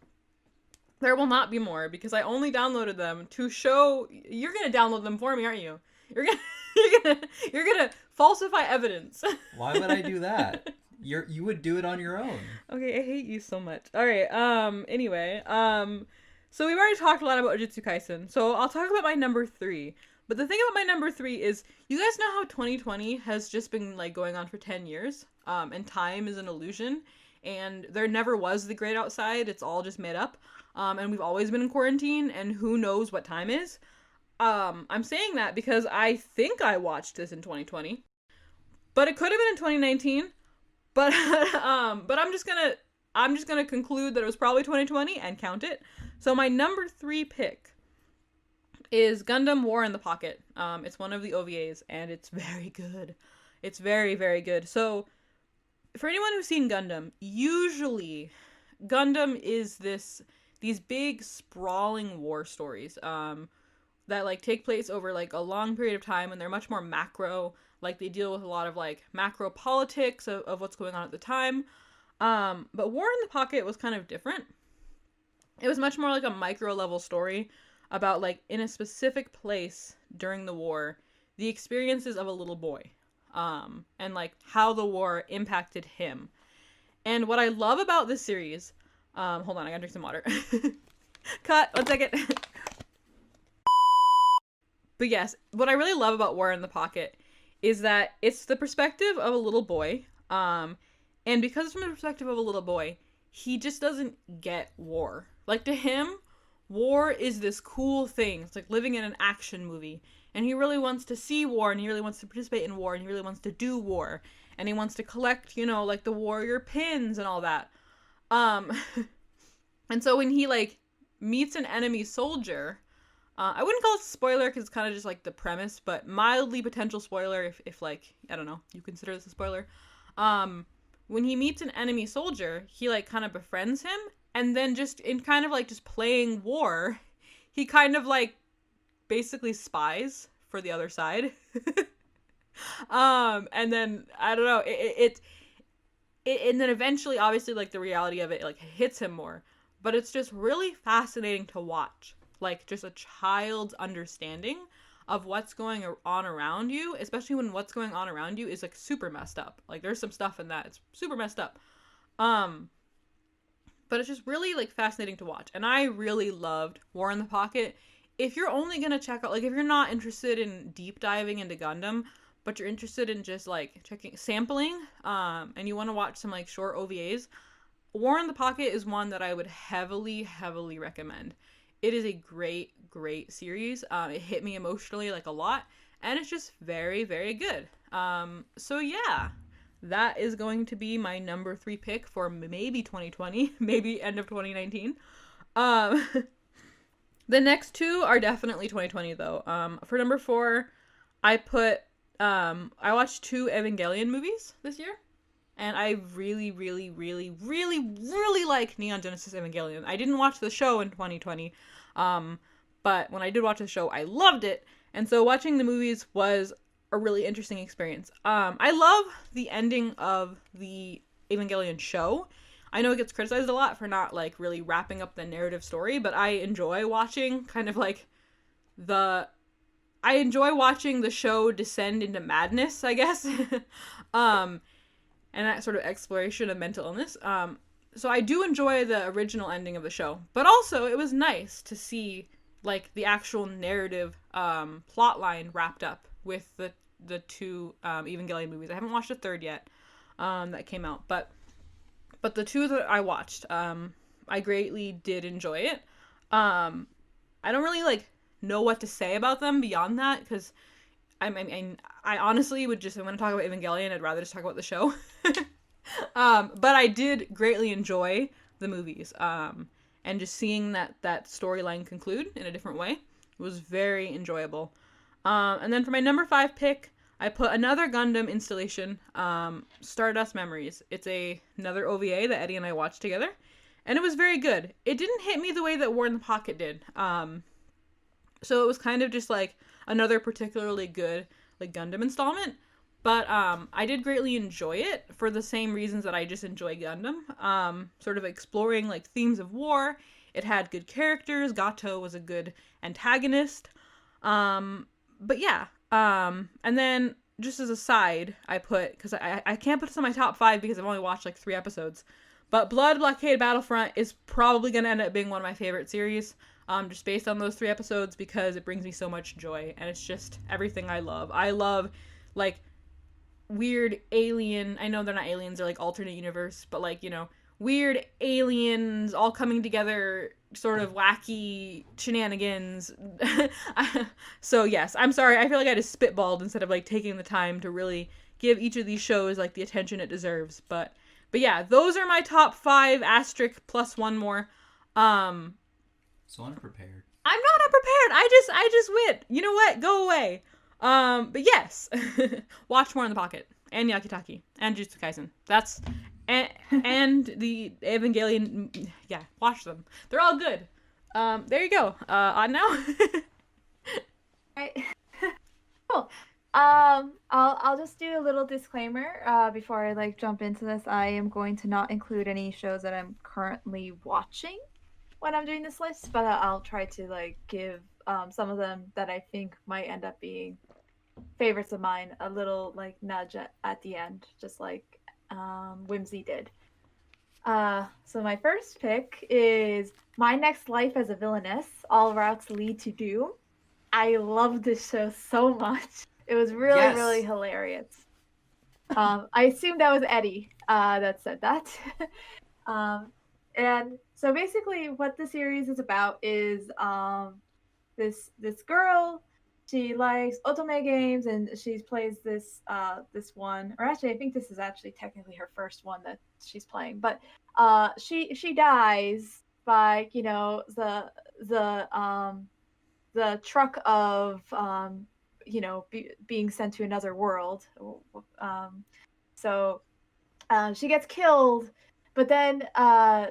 Speaker 2: There will not be more, because I only downloaded them to show. You're gonna download them for me, aren't you? You're gonna falsify evidence.
Speaker 1: Why would I do that? You would do it on your own.
Speaker 2: Okay, I hate you so much. All right. Anyway. So we've already talked a lot about Jujutsu Kaisen. So I'll talk about my number 3. But the thing about my number 3 is, you guys know how 2020 has just been, like, going on for 10 years. And time is an illusion. And there never was the great outside. It's all just made up. And we've always been in quarantine. And who knows what time is. I'm saying that because I think I watched this in 2020, but it could have been in 2019. But but I'm just gonna conclude that it was probably 2020 and count it. So my number 3 pick is Gundam War in the Pocket. It's one of the OVAs and it's very good. It's very, very good. So for anyone who's seen Gundam, usually Gundam is these big sprawling war stories that like take place over like a long period of time, and they're much more macro. Like they deal with a lot of like macro politics of what's going on at the time. But War in the Pocket was kind of different. It was much more like a micro level story about like in a specific place during the war, the experiences of a little boy, and like how the war impacted him. And what I love about this series, hold on, I gotta drink some water. Cut, 1 second. But yes, what I really love about War in the Pocket is that it's the perspective of a little boy. And because it's from the perspective of a little boy, he just doesn't get war. Like to him, war is this cool thing. It's like living in an action movie. And he really wants to see war, and he really wants to participate in war, and he really wants to do war. And he wants to collect, you know, like the warrior pins and all that. And so when he like meets an enemy soldier, I wouldn't call it a spoiler because it's kind of just like the premise, but mildly potential spoiler if like, I don't know, you consider this a spoiler. When he meets an enemy soldier, he like kind of befriends him, and then just in kind of like just playing war, he kind of like basically spies for the other side. And then I don't know, it and then eventually obviously like the reality of it like hits him more, but it's just really fascinating to watch, like just a child's understanding of what's going on around you, especially when what's going on around you is like super messed up. Like there's some stuff in that it's super messed up, but it's just really like fascinating to watch. And I really loved War in the Pocket. If you're only gonna check out, like if you're not interested in deep diving into Gundam, but you're interested in just like checking sampling, and you want to watch some like short OVAs, War in the Pocket is one that I would heavily recommend. It is a great series. It hit me emotionally like a lot, and it's just very good. So yeah, that is going to be my number 3 pick for maybe 2020, maybe end of 2019. The next 2 are definitely 2020 though. For number 4, I watched 2 Evangelion movies this year. And I really like Neon Genesis Evangelion. I didn't watch the show in 2020, but when I did watch the show, I loved it. And so watching the movies was a really interesting experience. I love the ending of the Evangelion show. I know it gets criticized a lot for not like really wrapping up the narrative story, but I enjoy watching kind of like I enjoy watching the show descend into madness, I guess. And that sort of exploration of mental illness. So I do enjoy the original ending of the show, but also it was nice to see like the actual narrative plot line wrapped up with the 2 Evangelion movies. I haven't watched the 3rd yet that came out, but the 2 that I watched, I greatly did enjoy it. I don't really like know what to say about them beyond that because I honestly would just, I'm going to talk about Evangelion, I'd rather just talk about the show. But I did greatly enjoy the movies. And just seeing that storyline conclude in a different way was very enjoyable. And then for my number 5 pick, I put another Gundam installation, Stardust Memories. It's another OVA that Eddie and I watched together. And it was very good. It didn't hit me the way that War in the Pocket did. So it was kind of just like another particularly good like Gundam installment, but I did greatly enjoy it for the same reasons that I just enjoy Gundam, sort of exploring like themes of war. It had good characters. Gato was a good antagonist, but yeah, and then just as a side, I put, because I can't put this on my top 5 because I've only watched like 3 episodes, but Blood Blockade Battlefront is probably going to end up being one of my favorite series. Just based on those 3 episodes, because it brings me so much joy, and it's just everything I love. I love, like, weird alien, I know they're not aliens, they're, like, alternate universe, but, like, you know, weird aliens all coming together sort of wacky shenanigans. So yes, I'm sorry. I feel like I just spitballed instead of like taking the time to really give each of these shows like the attention it deserves. But yeah, those are my top 5 asterisk plus one more. Um,
Speaker 1: So unprepared.
Speaker 2: I'm not unprepared. I just went. You know what? Go away. But yes, watch more in the pocket and Yakitaki and Jujutsu Kaisen. That's and the Evangelion. Yeah, watch them. They're all good. There you go. On now.
Speaker 3: Right. Cool. I'll just do a little disclaimer before I like jump into this. I am going to not include any shows that I'm currently watching when I'm doing this list, but I'll try to like give some of them that I think might end up being favorites of mine a little like nudge at the end, just like Whimsy did. So my first pick is My Next Life as a Villainess, All Routes Lead to Doom. I love this show so much. It was really, really
Speaker 1: Yes.
Speaker 3: hilarious. I assume that was Eddie that said that. um, and so basically, what the series is about is this girl. She likes otome games, and she plays this one. Or actually, I think this is actually technically her first one that she's playing. But she dies by the truck of being sent to another world. So she gets killed, but then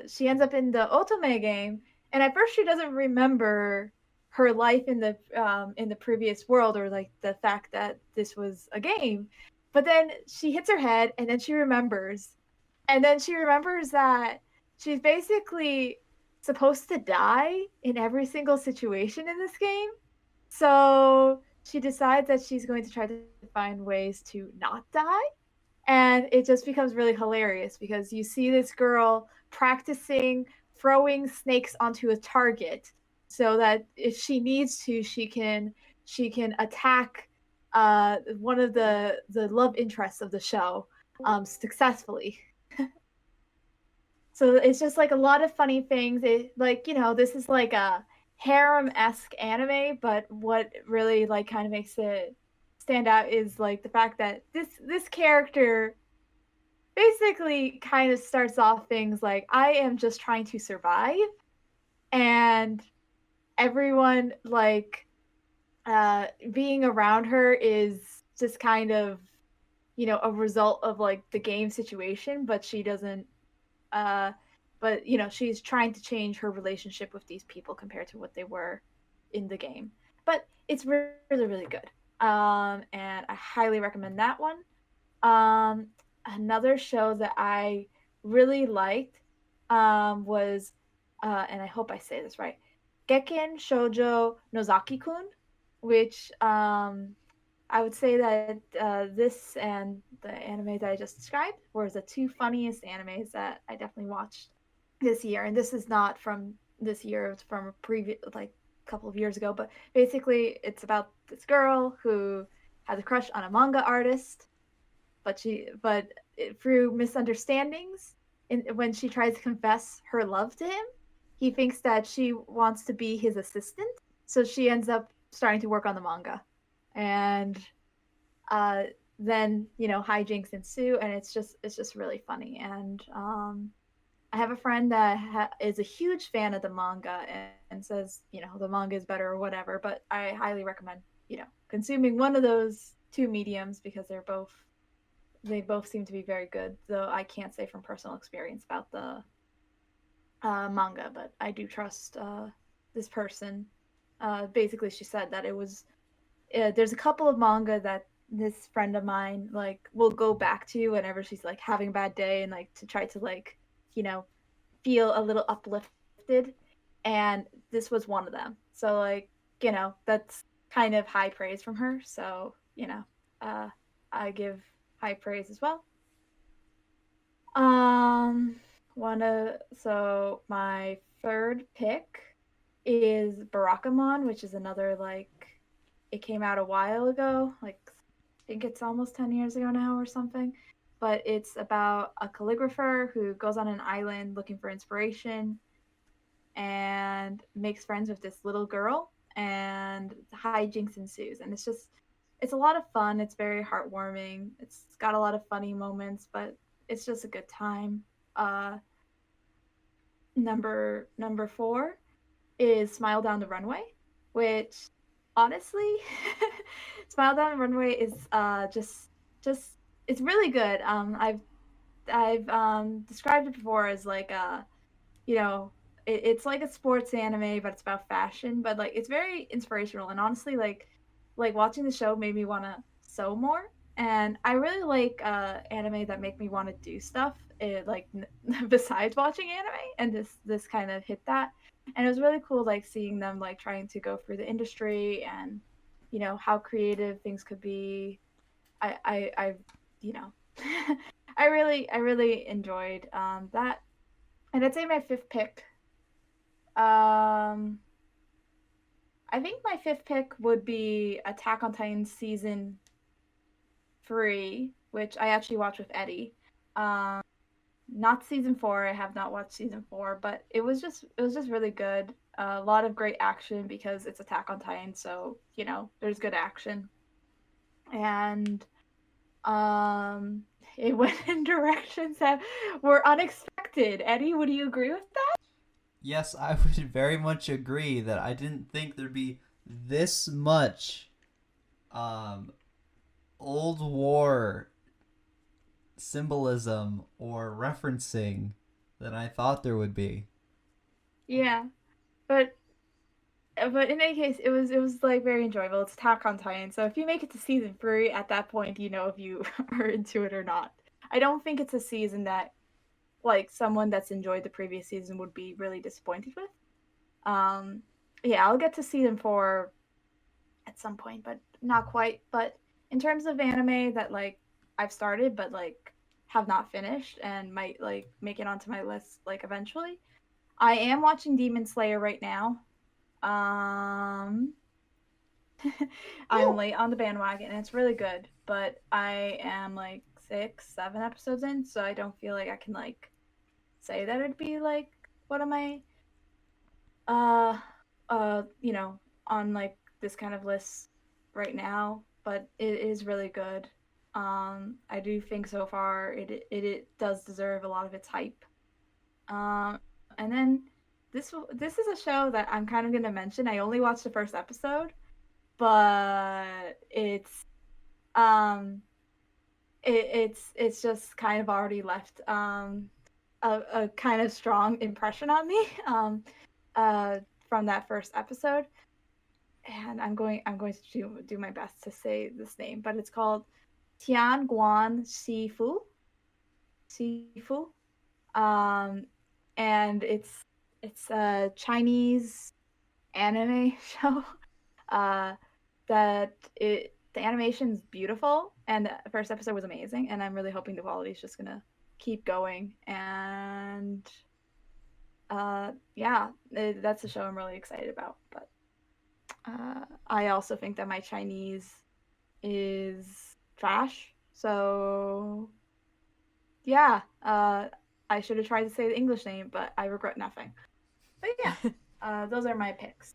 Speaker 3: she ends up in the otome game, and at first she doesn't remember her life in the previous world, or like the fact that this was a game. But then she hits her head, and then she remembers that she's basically supposed to die in every single situation in this game. So she decides that she's going to try to find ways to not die, and it just becomes really hilarious because you see this girl practicing throwing snakes onto a target so that if she needs to, she can attack one of the love interests of the show successfully. So it's just like a lot of funny things. It like this is like a harem-esque anime, but what really like kind of makes it stand out is like the fact that this character basically kind of starts off things like, I am just trying to survive, and everyone like being around her is just kind of a result of like the game situation, but she doesn't but she's trying to change her relationship with these people compared to what they were in the game. But it's really, really good, and I highly recommend that one. Another show that I really liked was, and I hope I say this right, Gekken Shoujo Nozaki-kun, which I would say that this and the anime that I just described were the two funniest animes that I definitely watched this year. And this is not from this year; it's from a previous, like, couple of years ago. But basically, it's about this girl who has a crush on a manga artist, but through misunderstandings, when she tries to confess her love to him, he thinks that she wants to be his assistant, so she ends up starting to work on the manga, and uh, then hijinks ensue, and it's just really funny. And I have a friend that is a huge fan of the manga, and says the manga is better or whatever, but I highly recommend consuming one of those two mediums because they both seem to be very good, though I can't say from personal experience about the manga, but I do trust this person. Basically, she said that it was there's a couple of manga that this friend of mine like will go back to whenever she's like having a bad day, and like to try to like you know feel a little uplifted, and this was one of them. So like that's kind of high praise from her. So uh, I give high praise as well. Um, so my third pick is Barakamon, which is another like it came out a while ago, like I think it's almost 10 years ago now or something. But it's about a calligrapher who goes on an island looking for inspiration, and makes friends with this little girl, and hijinks ensues. And it's a lot of fun. It's very heartwarming. It's got a lot of funny moments, but it's just a good time. Uh, number 4 is Smile Down the Runway, which honestly, Smile Down the Runway is just it's really good. I've described it before as like you know, it's like a sports anime, but it's about fashion. But like, it's very inspirational, and honestly, like watching the show made me want to sew more. And I really like anime that make me want to do stuff, like besides watching anime. And this kind of hit that, and it was really cool, like seeing them like trying to go through the industry and how creative things could be. I you know, I really enjoyed that. And I'd say my fifth pick. Um, I think my fifth pick would be Attack on Titan season 3, which I actually watched with Eddie. Um, Not season 4. I have not watched season 4, but it was just really good. A lot of great action because it's Attack on Titan, so there's good action, and um, it went in directions that were unexpected. Eddie, would you agree with that?
Speaker 1: Yes, I would very much agree that I didn't think there'd be this much um, old war symbolism or referencing than I thought there would be.
Speaker 3: Yeah, but in any case, it was like very enjoyable. It's Attack on Titan, so if you make it to season 3, at that point, you know if you are into it or not. I don't think it's a season that like someone that's enjoyed the previous season would be really disappointed with. Um, yeah, I'll get to season 4 at some point, but not quite. But in terms of anime that like I've started but like have not finished and might like make it onto my list like eventually, I am watching Demon Slayer right now. Um, I'm
Speaker 1: Ooh.
Speaker 3: late on the bandwagon, and it's really good, but I am like 6, 7 episodes in, so I don't feel like I can like say that it'd be like one of my uh on like this kind of list right now, but it is really good. I do think so far it does deserve a lot of its hype. Um, and then this is a show that I'm kind of gonna mention. I only watched the first episode, but um it's just kind of already left a kind of strong impression on me uh from that first episode. And I'm going to do my best to say this name, but it's called Tian Guan Sifu. Um, and it's a Chinese anime show. Uh, that the animation is beautiful, and the first episode was amazing, and I'm really hoping the quality is just gonna keep going. And yeah, that's a show I'm really excited about. But I also think that my Chinese is trash. So yeah, I should have tried to say the English name, but I regret nothing. But yeah, those are my picks.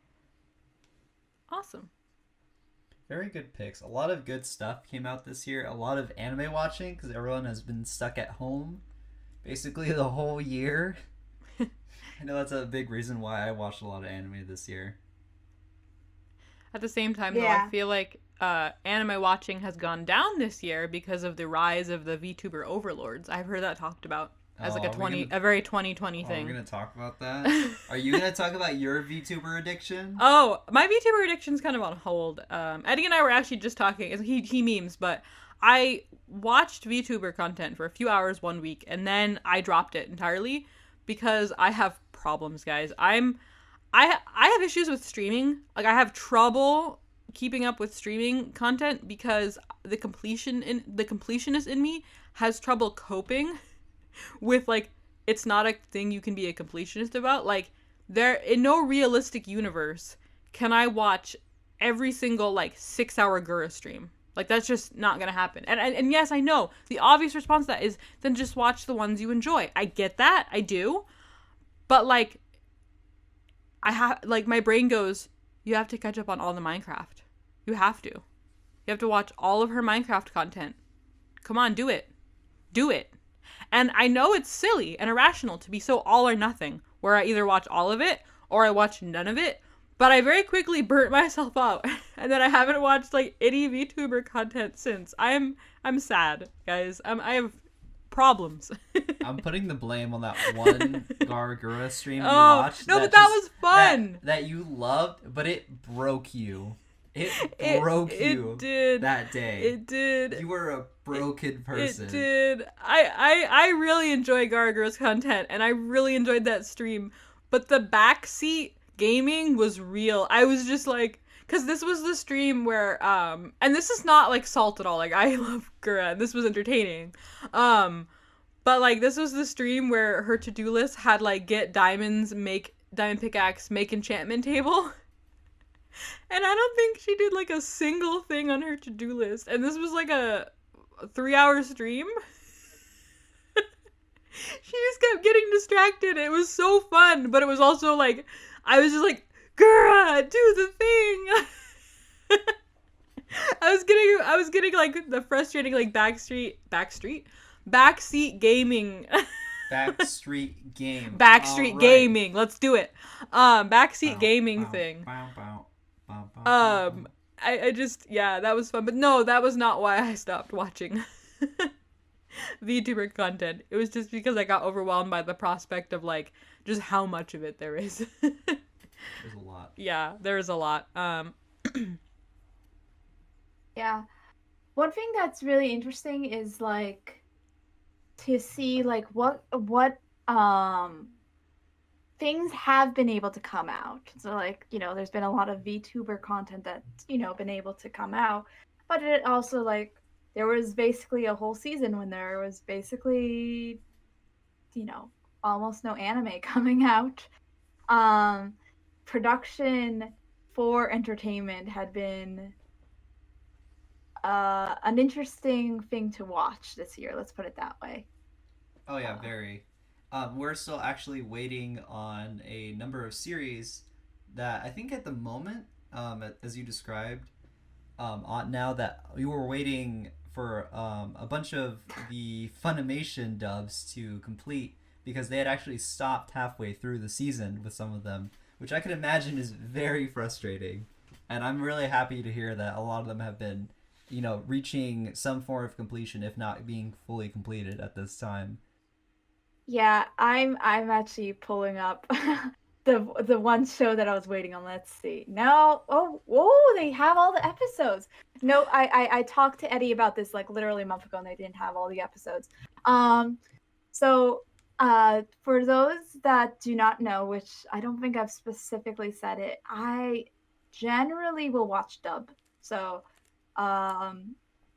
Speaker 2: Awesome.
Speaker 1: Very good picks. A lot of good stuff came out this year. A lot of anime watching because everyone has been stuck at home basically the whole year. I know that's a big reason why I watched a lot of anime this year.
Speaker 2: At the same time, though,
Speaker 3: Yeah.
Speaker 2: I feel like anime watching has gone down this year because of the rise of the VTuber overlords. I've heard that talked about as like a very 2020 thing.
Speaker 1: We're gonna talk about that. Are you gonna talk about your VTuber addiction?
Speaker 2: Oh, my VTuber addiction's kind of on hold. Eddie and I were actually just talking. He memes, but I watched VTuber content for a few hours one week, and then I dropped it entirely because I have problems, guys. I have issues with streaming. Like, I have trouble keeping up with streaming content because the completionist in me has trouble coping with like it's not a thing you can be a completionist about. Like, there in no realistic universe can I watch every single like 6-hour Gura stream. Like, that's just not gonna happen. And yes, I know the obvious response to that is then just watch the ones you enjoy. I get that, I do, but like I have like my brain goes, you have to catch up on all the Minecraft. You have to. You have to watch all of her Minecraft content. Come on, do it. Do it. And I know it's silly and irrational to be so all or nothing, where I either watch all of it or I watch none of it. But I very quickly burnt myself out, and then I haven't watched like any VTuber content since. I'm sad, guys. I have problems.
Speaker 1: I'm putting the blame on that one Gargura stream you
Speaker 2: Oh
Speaker 1: watched.
Speaker 2: no, but that was fun.
Speaker 1: That you loved, but it broke you. It broke you.
Speaker 2: It did.
Speaker 1: That day.
Speaker 2: It did.
Speaker 1: You were a broken person.
Speaker 2: It did. I really enjoy Gargura's content, and I really enjoyed that stream. But the backseat gaming was real. I was just like, because this was the stream where, and this is not like salt at all. Like, I love Gura, and this was entertaining. But like, this was the stream where her to-do list had like, get diamonds, make diamond pickaxe, make enchantment table. And I don't think she did like a single thing on her to-do list. And this was like a 3-hour stream. She just kept getting distracted. It was so fun, but it was also like, I was just like, girl, do the thing. I was getting like the frustrating like backseat gaming.
Speaker 1: Backstreet game.
Speaker 2: Backstreet
Speaker 1: right.
Speaker 2: gaming. Let's do it. Backseat gaming thing. I just, yeah, that was fun. But no, that was not why I stopped watching VTuber content. It was just because I got overwhelmed by the prospect of like just how much of it there is.
Speaker 1: There's a lot.
Speaker 2: Yeah, there is a lot.
Speaker 3: Yeah. One thing that's really interesting is like to see like what things have been able to come out. So like, there's been a lot of VTuber content that's, been able to come out. But it also like there was basically a whole season when there was basically, almost no anime coming out. Production for entertainment had been an interesting thing to watch this year. Let's put it that way.
Speaker 1: Oh yeah, very. We're still actually waiting on a number of series that I think at the moment, as you described, on now that we were waiting for a bunch of the Funimation dubs to complete because they had actually stopped halfway through the season with some of them, which I can imagine is very frustrating. And I'm really happy to hear that a lot of them have been, reaching some form of completion, if not being fully completed at this time.
Speaker 3: Yeah, I'm actually pulling up the one show that I was waiting on. Let's see. No, they have all the episodes. No, I talked to Eddie about this like literally a month ago, and they didn't have all the episodes. So for those that do not know, which I don't think I've specifically said it, I generally will watch dub. So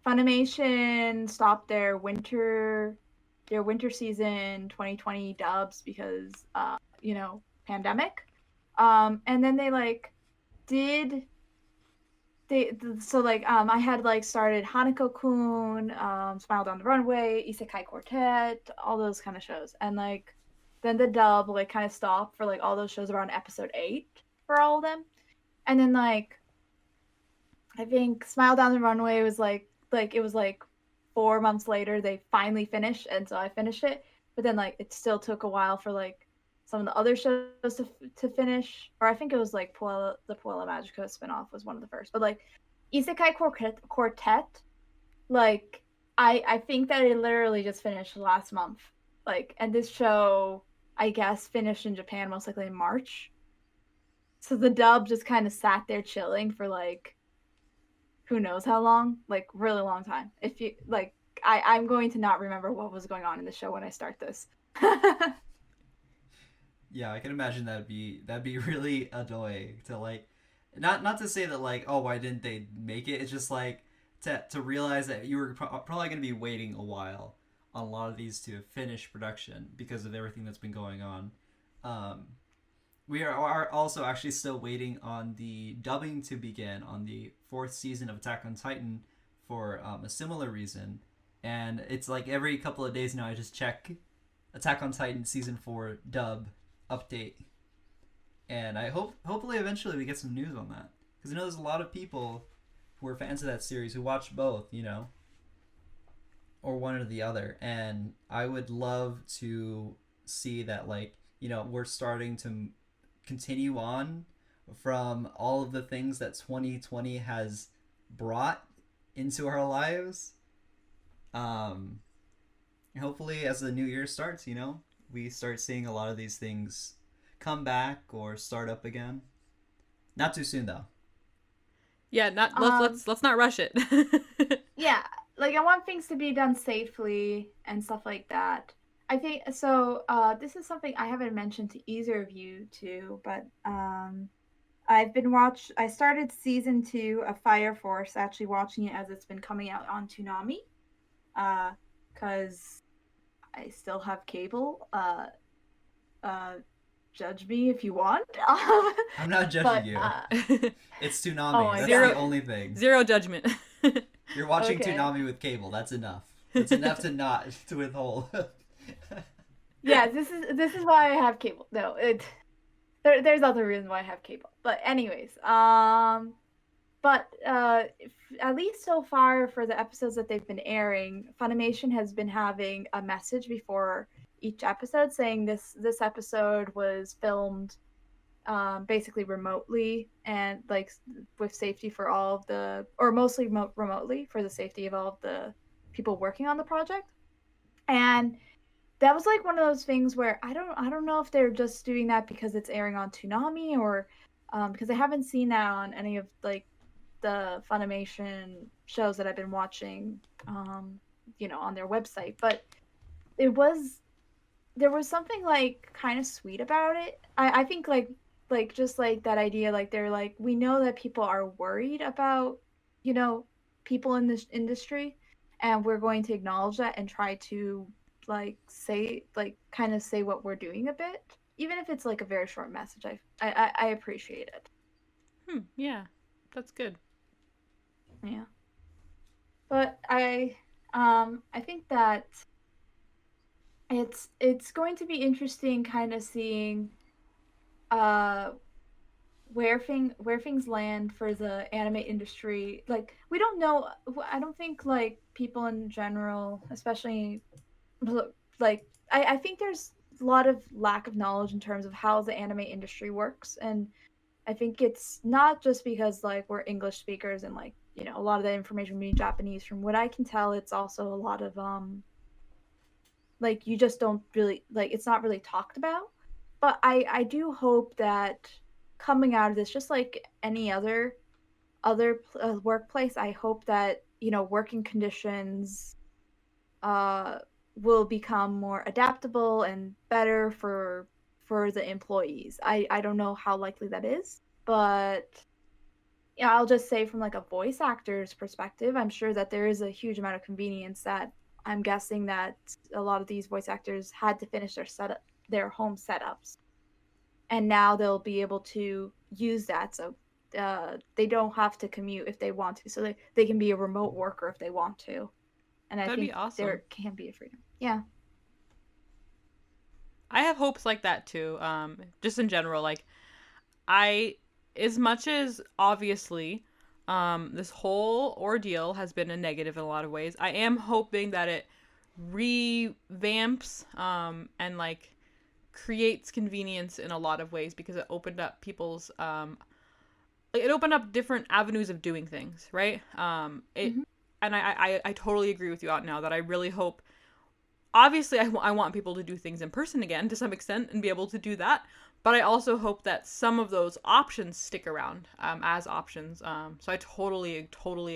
Speaker 3: Funimation stopped their winter season 2020 dubs because pandemic, and then they like did so like I had like started Hanako-kun, Smile Down the Runway, Isekai Quartet, all those kind of shows, and like then the dub like kind of stopped for like all those shows around episode 8 for all of them, and then like I think Smile Down the Runway was like it was like 4 months later they finally finished, and so I finished it. But then like it still took a while for like some of the other shows to finish, or I think it was like the Puella Magica spinoff was one of the first. But like Isekai Quartet, like I think that it literally just finished last month. Like, and this show I guess finished in Japan most likely in March. So the dub just kind of sat there chilling for like who knows how long, like really long time. If you like, I'm going to not remember what was going on in the show when I start this.
Speaker 1: Yeah, I can imagine that'd be really annoying to like, not to say that like, oh, why didn't they make it? It's just like to realize that you were probably going to be waiting a while on a lot of these to finish production because of everything that's been going on. We are also actually still waiting on the dubbing to begin on the 4th season of Attack on Titan for a similar reason. And it's like every couple of days now I just check Attack on Titan Season 4 dub update. and I hopefully eventually we get some news on that because I know there's a lot of people who are fans of that series who watch both, or one or the other, and I would love to see that, like, we're starting to continue on from all of the things that 2020 has brought into our lives. um Hopefully as the new year starts, we start seeing a lot of these things come back or start up again. Not too soon though.
Speaker 2: Yeah, not
Speaker 3: Um,
Speaker 2: let's not rush it.
Speaker 3: yeah, like I want things to be done safely and stuff like that. I think so. This is something I haven't mentioned to either of you two, but I started season 2 of Fire Force, actually watching it as it's been coming out on Toonami. Because I still have cable. Uh, Judge me if you want.
Speaker 1: I'm not judging
Speaker 3: but
Speaker 1: you. It's
Speaker 3: oh
Speaker 1: Toonami.
Speaker 3: my
Speaker 1: That's the
Speaker 3: god.
Speaker 2: Zero
Speaker 1: only thing.
Speaker 2: zero judgment.
Speaker 1: You're watching
Speaker 3: Okay.
Speaker 1: Toonami with cable. That's enough. That's enough to not to withhold.
Speaker 3: Yeah, this is why I have cable. No, there's other reasons why I have cable. But anyways, at least so far for the episodes that they've been airing, Funimation has been having a message before each episode saying this episode was filmed basically remotely and like with safety for all of the or mostly remotely for the safety of all of the people working on the project. And that was like one of those things where I don't know if they're just doing that because it's airing on Toonami or because I haven't seen that on any of like the Funimation shows that I've been watching on their website. But it was there was something like kind of sweet about it. I think like just like that idea, like they're like, we know that people are worried about, you know, people in this industry, and we're going to acknowledge that and try to like say like kind of say what we're doing a bit, even if it's like a very short message. I appreciate it.
Speaker 2: Yeah, that's good.
Speaker 3: Yeah. But I think that it's going to be interesting kind of seeing uh where things land for the anime industry. Like we don't know. I don't think like people in general, especially like I think there's a lot of lack of knowledge in terms of how the anime industry works. And I think it's not just because like we're English speakers and like a lot of the information being Japanese. From what I can tell, it's also a lot of like you just don't really like it's not really talked about. But I do hope that coming out of this, just like any other workplace, I hope that working conditions uh will become more adaptable and better for the employees. I don't know how likely that is, but yeah, I'll just say from like a voice actor's perspective, I'm sure that there is a huge amount of convenience that I'm guessing that a lot of these voice actors had to finish their home setups, and now they'll be able to use that. So they don't have to commute if they want to. So they can be a remote worker if they want to. And I
Speaker 2: That'd be
Speaker 3: think
Speaker 2: awesome.
Speaker 3: there can be a freedom. Yeah.
Speaker 2: I have hopes like that too. Just in general, like I, as much as obviously, this whole ordeal has been a negative in a lot of ways. I am hoping that it revamps, and like creates convenience in a lot of ways because it opened up people's like it opened up different avenues of doing things, right? It
Speaker 3: Mm-hmm.
Speaker 2: and I totally agree with you out now that I really hope. Obviously, I want people to do things in person again to some extent and be able to do that. But I also hope that some of those options stick around, as options. So I totally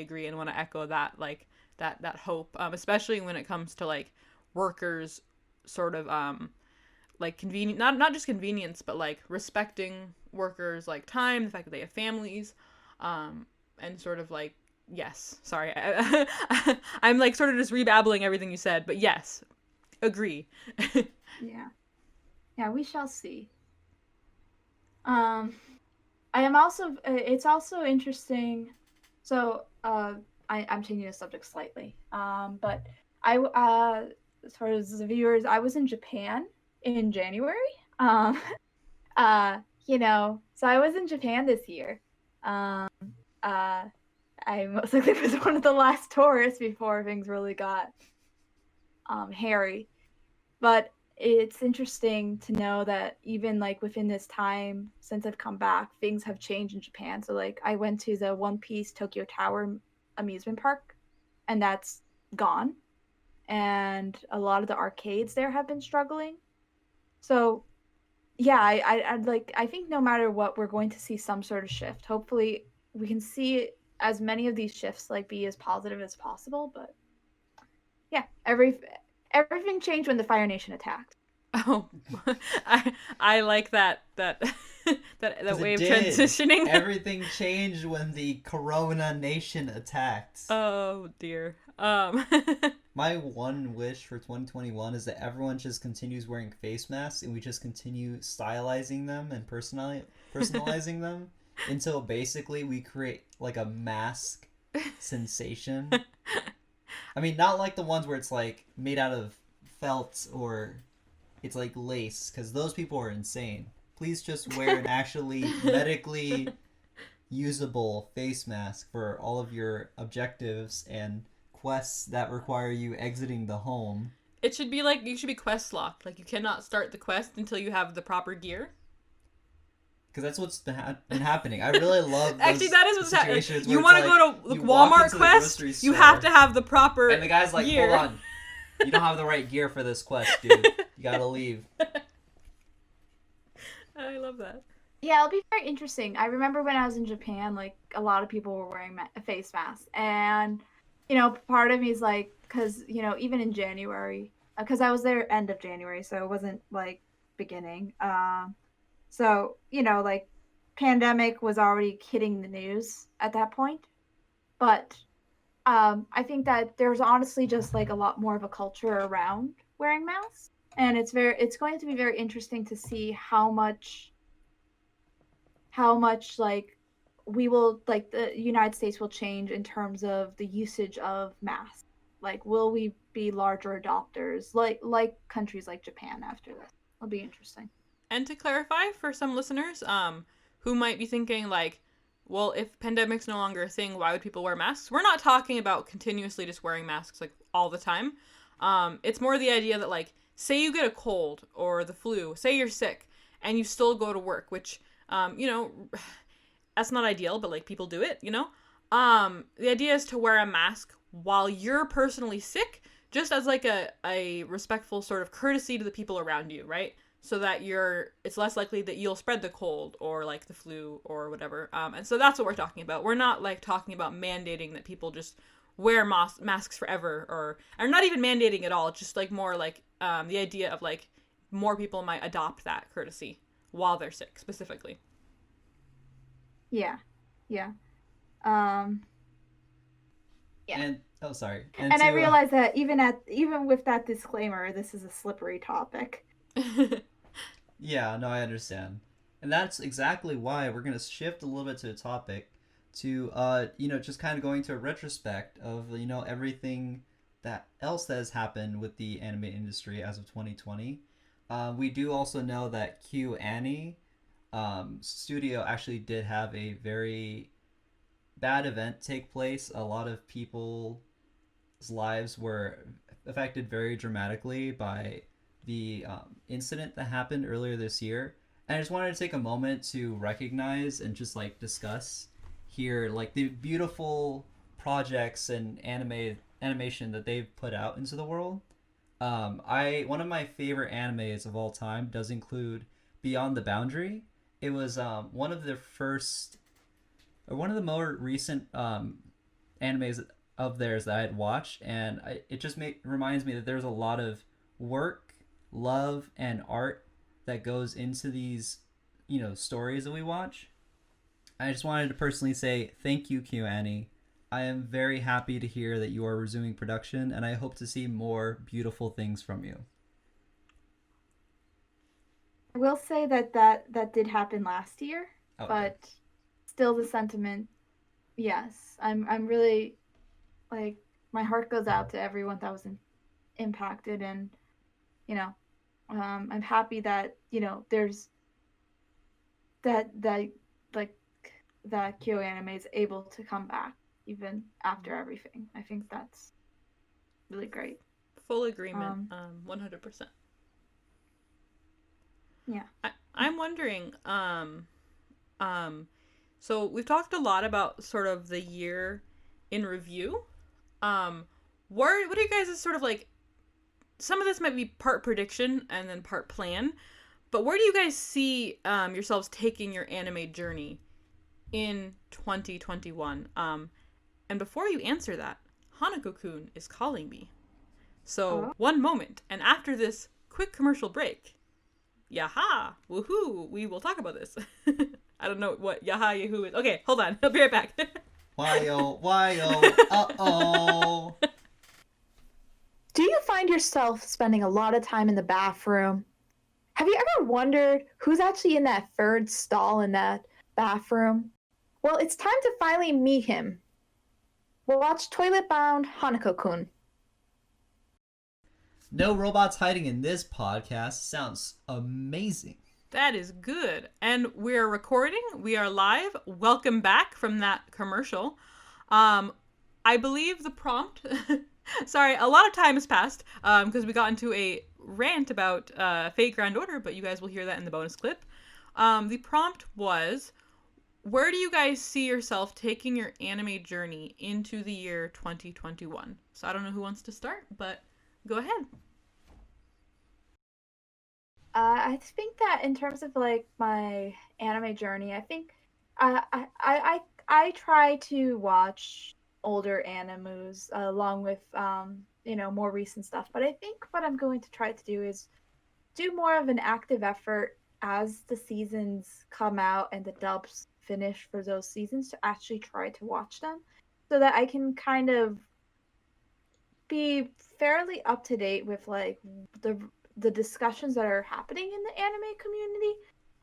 Speaker 2: agree and want to echo that, like that hope, especially when it comes to like workers, sort of like convenient, not just convenience, but like respecting workers like time, the fact that they have families, and sort of like yes, sorry, I'm like sort of just rebabbling everything you said, but yes, agree.
Speaker 3: Yeah. Yeah, we shall see. Um, I am also. It's also interesting. So, I'm changing the subject slightly. But as far as the viewers, I was in Japan in January. Um, uh, So I was in Japan this year. Um, uh, I most likely was one of the last tourists before things really got hairy. But it's interesting to know that even like within this time since I've come back, things have changed in Japan. So like I went to the One Piece Tokyo Tower amusement park, and that's gone. And a lot of the arcades there have been struggling. So yeah, I'd like I think no matter what, we're going to see some sort of shift. Hopefully, we can see as many of these shifts like be as positive as possible. But yeah, everything changed when the Fire Nation attacked.
Speaker 2: Oh, I like that that
Speaker 1: Because
Speaker 2: way
Speaker 1: it
Speaker 2: of
Speaker 1: did.
Speaker 2: transitioning.
Speaker 1: Everything changed when the Corona Nation attacked.
Speaker 2: Oh dear.
Speaker 1: My one wish for 2021 is that everyone just continues wearing face masks and we just continue stylizing them and personalizing them until basically we create like a mask sensation. I mean, not like the ones where it's like made out of felt or it's like lace, because those people are insane. Please just wear an actually medically usable face mask for all of your objectives and quests that require you exiting the home.
Speaker 2: It should be like you should be quest locked. Like you cannot start the quest until you have the proper gear.
Speaker 1: Because that's what's been happening. I really love
Speaker 2: Actually,
Speaker 1: those
Speaker 2: that is what's happening.
Speaker 1: situations where
Speaker 2: You
Speaker 1: it's
Speaker 2: want to
Speaker 1: like,
Speaker 2: go to the
Speaker 1: you walk
Speaker 2: Walmart
Speaker 1: into the
Speaker 2: quest,
Speaker 1: grocery
Speaker 2: you
Speaker 1: store,
Speaker 2: have to have the proper
Speaker 1: and the guy's like,
Speaker 2: gear.
Speaker 1: hold on, you don't have the right gear for this quest, dude. You gotta leave.
Speaker 2: I love that.
Speaker 3: Yeah, it'll be very interesting. I remember when I was in Japan, like a lot of people were wearing face masks, and part of me is like, because even in January, because I was there end of January, so it wasn't like beginning. So like pandemic was already hitting the news at that point, but I think that there's honestly just like a lot more of a culture around wearing masks, and it's going to be very interesting to see how much like we will like the United States will change in terms of the usage of masks. Like, will we be larger adopters like countries like Japan after this? It'll be interesting.
Speaker 2: And to clarify for some listeners, who might be thinking like, well, if pandemic's no longer a thing, why would people wear masks? We're not talking about continuously just wearing masks like all the time. It's more the idea that like, say you get a cold or the flu, say you're sick, and you still go to work, which that's not ideal, but like people do it, the idea is to wear a mask while you're personally sick, just as like a respectful sort of courtesy to the people around you, right? So that it's less likely that you'll spread the cold or like the flu or whatever. And so that's what we're talking about. We're not like talking about mandating that people just wear masks forever, or not even mandating at all. It's just like more like the idea of like more people might adopt that courtesy while they're sick specifically.
Speaker 3: Yeah, yeah, um, yeah.
Speaker 1: And oh, sorry.
Speaker 3: And I realize that even with that disclaimer, this is a slippery topic.
Speaker 1: Yeah, no, I understand. And that's exactly why we're going to shift a little bit to the topic to, just kind of going to a retrospect of, everything that else that has happened with the anime industry as of 2020. We do also know that Q Annie studio actually did have a very bad event take place. A lot of people's lives were affected very dramatically by the incident that happened earlier this year. And I just wanted to take a moment to recognize and just like discuss here like the beautiful projects and animation that they've put out into the world. I One of my favorite animes of all time does include Beyond the Boundary. It was one of the first, or one of the more recent animes of theirs that I had watched, and it just reminds me that there's a lot of work, love, and art that goes into these, stories that we watch. I just wanted to personally say thank you, Q Annie. I am very happy to hear that you are resuming production, and I hope to see more beautiful things from you.
Speaker 3: I will say that did happen last year,
Speaker 1: Okay.
Speaker 3: but still the sentiment, yes. I'm really like my heart goes out to everyone that was impacted, and I'm happy that there's that like that Kyo Anime is able to come back even after everything. I think that's really great.
Speaker 2: Full agreement. 100%.
Speaker 3: Yeah.
Speaker 2: I'm wondering, so we've talked a lot about sort of the year in review. What are you guys' sort of like, some of this might be part prediction and then part plan, but where do you guys see yourselves taking your anime journey in 2021? And before you answer that, Hanako-kun is calling me. So, one moment, and after this quick commercial break, yaha, woohoo, we will talk about this. I don't know what yaha, yahoo is. Okay, hold on, I'll be right back.
Speaker 1: Why-oh, uh-oh.
Speaker 3: Do you find yourself spending a lot of time in the bathroom? Have you ever wondered who's actually in that third stall in that bathroom? Well, it's time to finally meet him. We'll watch Toilet Bound Hanako-kun.
Speaker 1: No robots hiding in this podcast. Sounds amazing.
Speaker 2: That is good. And we're recording. We are live. Welcome back from that commercial. I believe the prompt... Sorry, a lot of time has passed because we got into a rant about Fate Grand Order, but you guys will hear that in the bonus clip. The prompt was, where do you guys see yourself taking your anime journey into the year 2021? So I don't know who wants to start, but go ahead.
Speaker 3: I think that in terms of like my anime journey, I think I try to watch older animes along with more recent stuff. But I think what I'm going to try to do is do more of an active effort as the seasons come out and the dubs finish for those seasons to actually try to watch them, so that I can kind of be fairly up to date with like the discussions that are happening in the anime community.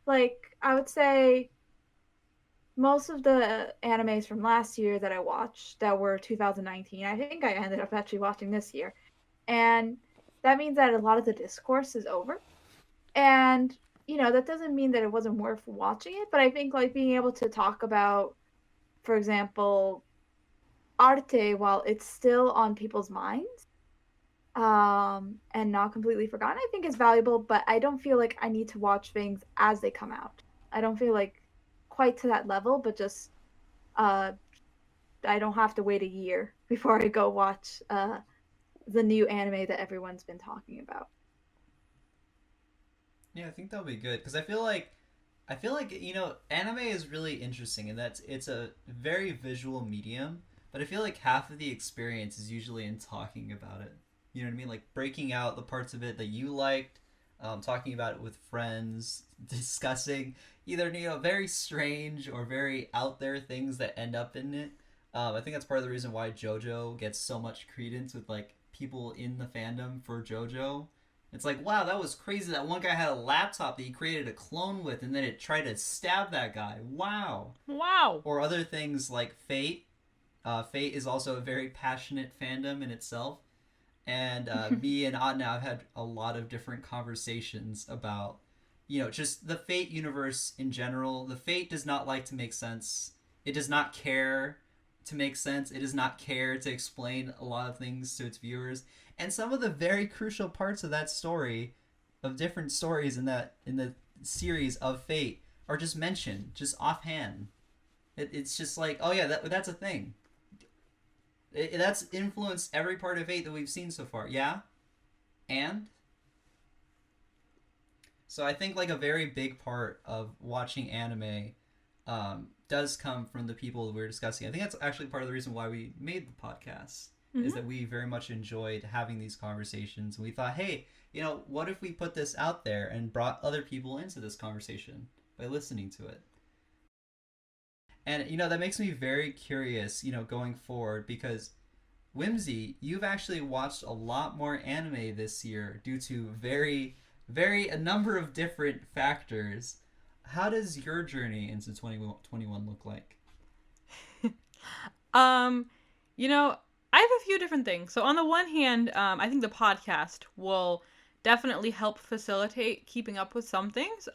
Speaker 3: Like, I would say most of the animes from last year that I watched that were 2019, I think I ended up actually watching this year. And that means that a lot of the discourse is over. And, that doesn't mean that it wasn't worth watching it, but I think like being able to talk about, for example, Arte while it's still on people's minds, and not completely forgotten, I think is valuable, but I don't feel like I need to watch things as they come out. I don't feel like quite to that level, but just I don't have to wait a year before I go watch the new anime that everyone's been talking about.
Speaker 1: Yeah, I think that'll be good because I feel like anime is really interesting in that it's a very visual medium, but I feel like half of the experience is usually in talking about it. You know what I mean? Like breaking out the parts of it that you liked, talking about it with friends, discussing either very strange or very out there things that end up in it. I think that's part of the reason why JoJo gets so much credence with like people in the fandom for JoJo. It's like, wow, that was crazy. That one guy had a laptop that he created a clone with, and then it tried to stab that guy. Wow.
Speaker 2: Wow.
Speaker 1: Or other things like Fate. Fate is also a very passionate fandom in itself. And me and A.N.I.M.E have had a lot of different conversations about, just the Fate universe in general. The Fate does not like to make sense. It does not care to make sense. It does not care to explain a lot of things to its viewers. And some of the very crucial parts of that story, of different stories in the series of Fate, are just mentioned, just offhand. It's just like, oh yeah, that's a thing. That's influenced every part of Fate that we've seen so far. Yeah? And? So I think like a very big part of watching anime does come from the people that we're discussing. I think that's actually part of the reason why we made the podcast, is that we very much enjoyed having these conversations. And we thought, hey, what if we put this out there and brought other people into this conversation by listening to it? And, that makes me very curious, going forward, because Whimsy, you've actually watched a lot more anime this year due to a number of different factors. How does your journey into 2021 look like?
Speaker 2: I have a few different things. So on the one hand, I think the podcast will definitely help facilitate keeping up with some things.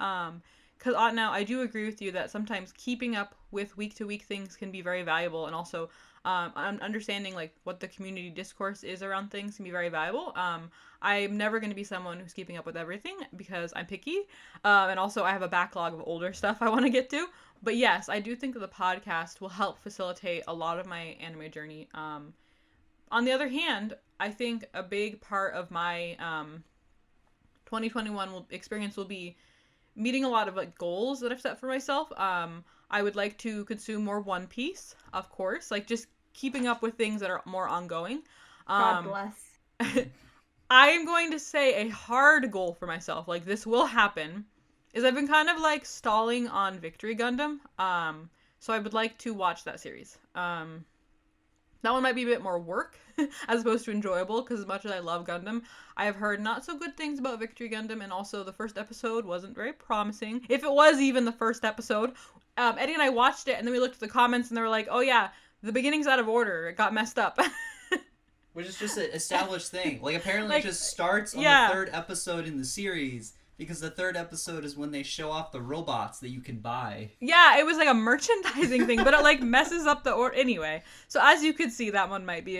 Speaker 2: because now I do agree with you that sometimes keeping up with week to week things can be very valuable, and also understanding like what the community discourse is around things can be very valuable. I'm never going to be someone who's keeping up with everything because I'm picky, and also I have a backlog of older stuff I want to get to. But yes, I do think that the podcast will help facilitate a lot of my anime journey. On the other hand, I think a big part of my 2021 experience will be meeting a lot of like goals that I've set for myself. I would like to consume more One Piece, of course, like just keeping up with things that are more ongoing.
Speaker 3: God bless.
Speaker 2: I am going to say a hard goal for myself, like this will happen, is I've been kind of like stalling on Victory Gundam. So I would like to watch that series. That one might be a bit more work as opposed to enjoyable, because as much as I love Gundam, I have heard not so good things about Victory Gundam, and also the first episode wasn't very promising. If it was even the first episode. Eddie and I watched it, and then we looked at the comments, and they were like, oh yeah, the beginning's out of order. It got messed up.
Speaker 1: Which is just an established thing. Like, apparently
Speaker 2: like,
Speaker 1: it just starts on the third episode in the series, because the third episode is when they show off the robots that you can buy.
Speaker 2: Yeah, it was like a merchandising thing, but it like messes up the order. Anyway, so as you could see, that one might be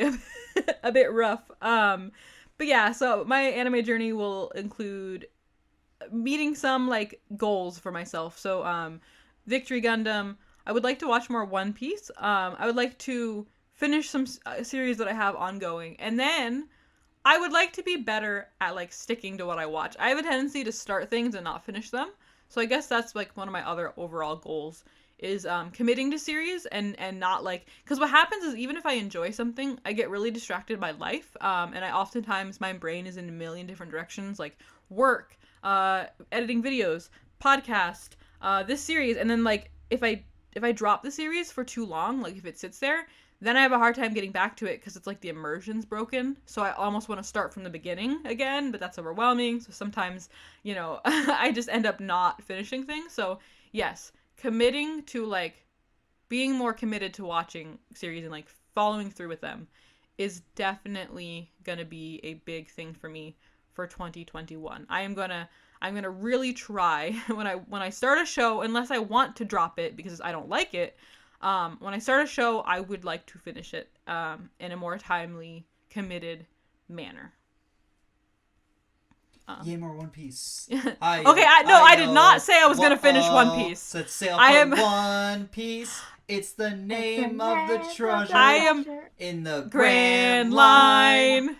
Speaker 2: a bit rough. But yeah, so my anime journey will include meeting some like goals for myself. So Victory Gundam, I would like to watch more One Piece. I would like to finish some series that I have ongoing, and then I would like to be better at like sticking to what I watch. I have a tendency to start things and not finish them. So I guess that's like one of my other overall goals is committing to series and not like, because what happens is even if I enjoy something, I get really distracted by life. And I oftentimes, my brain is in a million different directions, like work, editing videos, podcast, this series. And then like if I drop the series for too long, like if it sits there, then I have a hard time getting back to it because it's like the immersion's broken. So I almost want to start from the beginning again, but that's overwhelming. So sometimes, I just end up not finishing things. So yes, committing to like being more committed to watching series and like following through with them is definitely going to be a big thing for me for 2021. I'm going to really try when I start a show, unless I want to drop it because I don't like it. When I start a show, I would like to finish it in a more timely, committed manner.
Speaker 1: Yay, more One Piece.
Speaker 2: I did not say I was going to finish One Piece.
Speaker 1: Set sail for One Piece. It's the name of the treasure.
Speaker 2: I am
Speaker 1: in the
Speaker 2: Grand Line.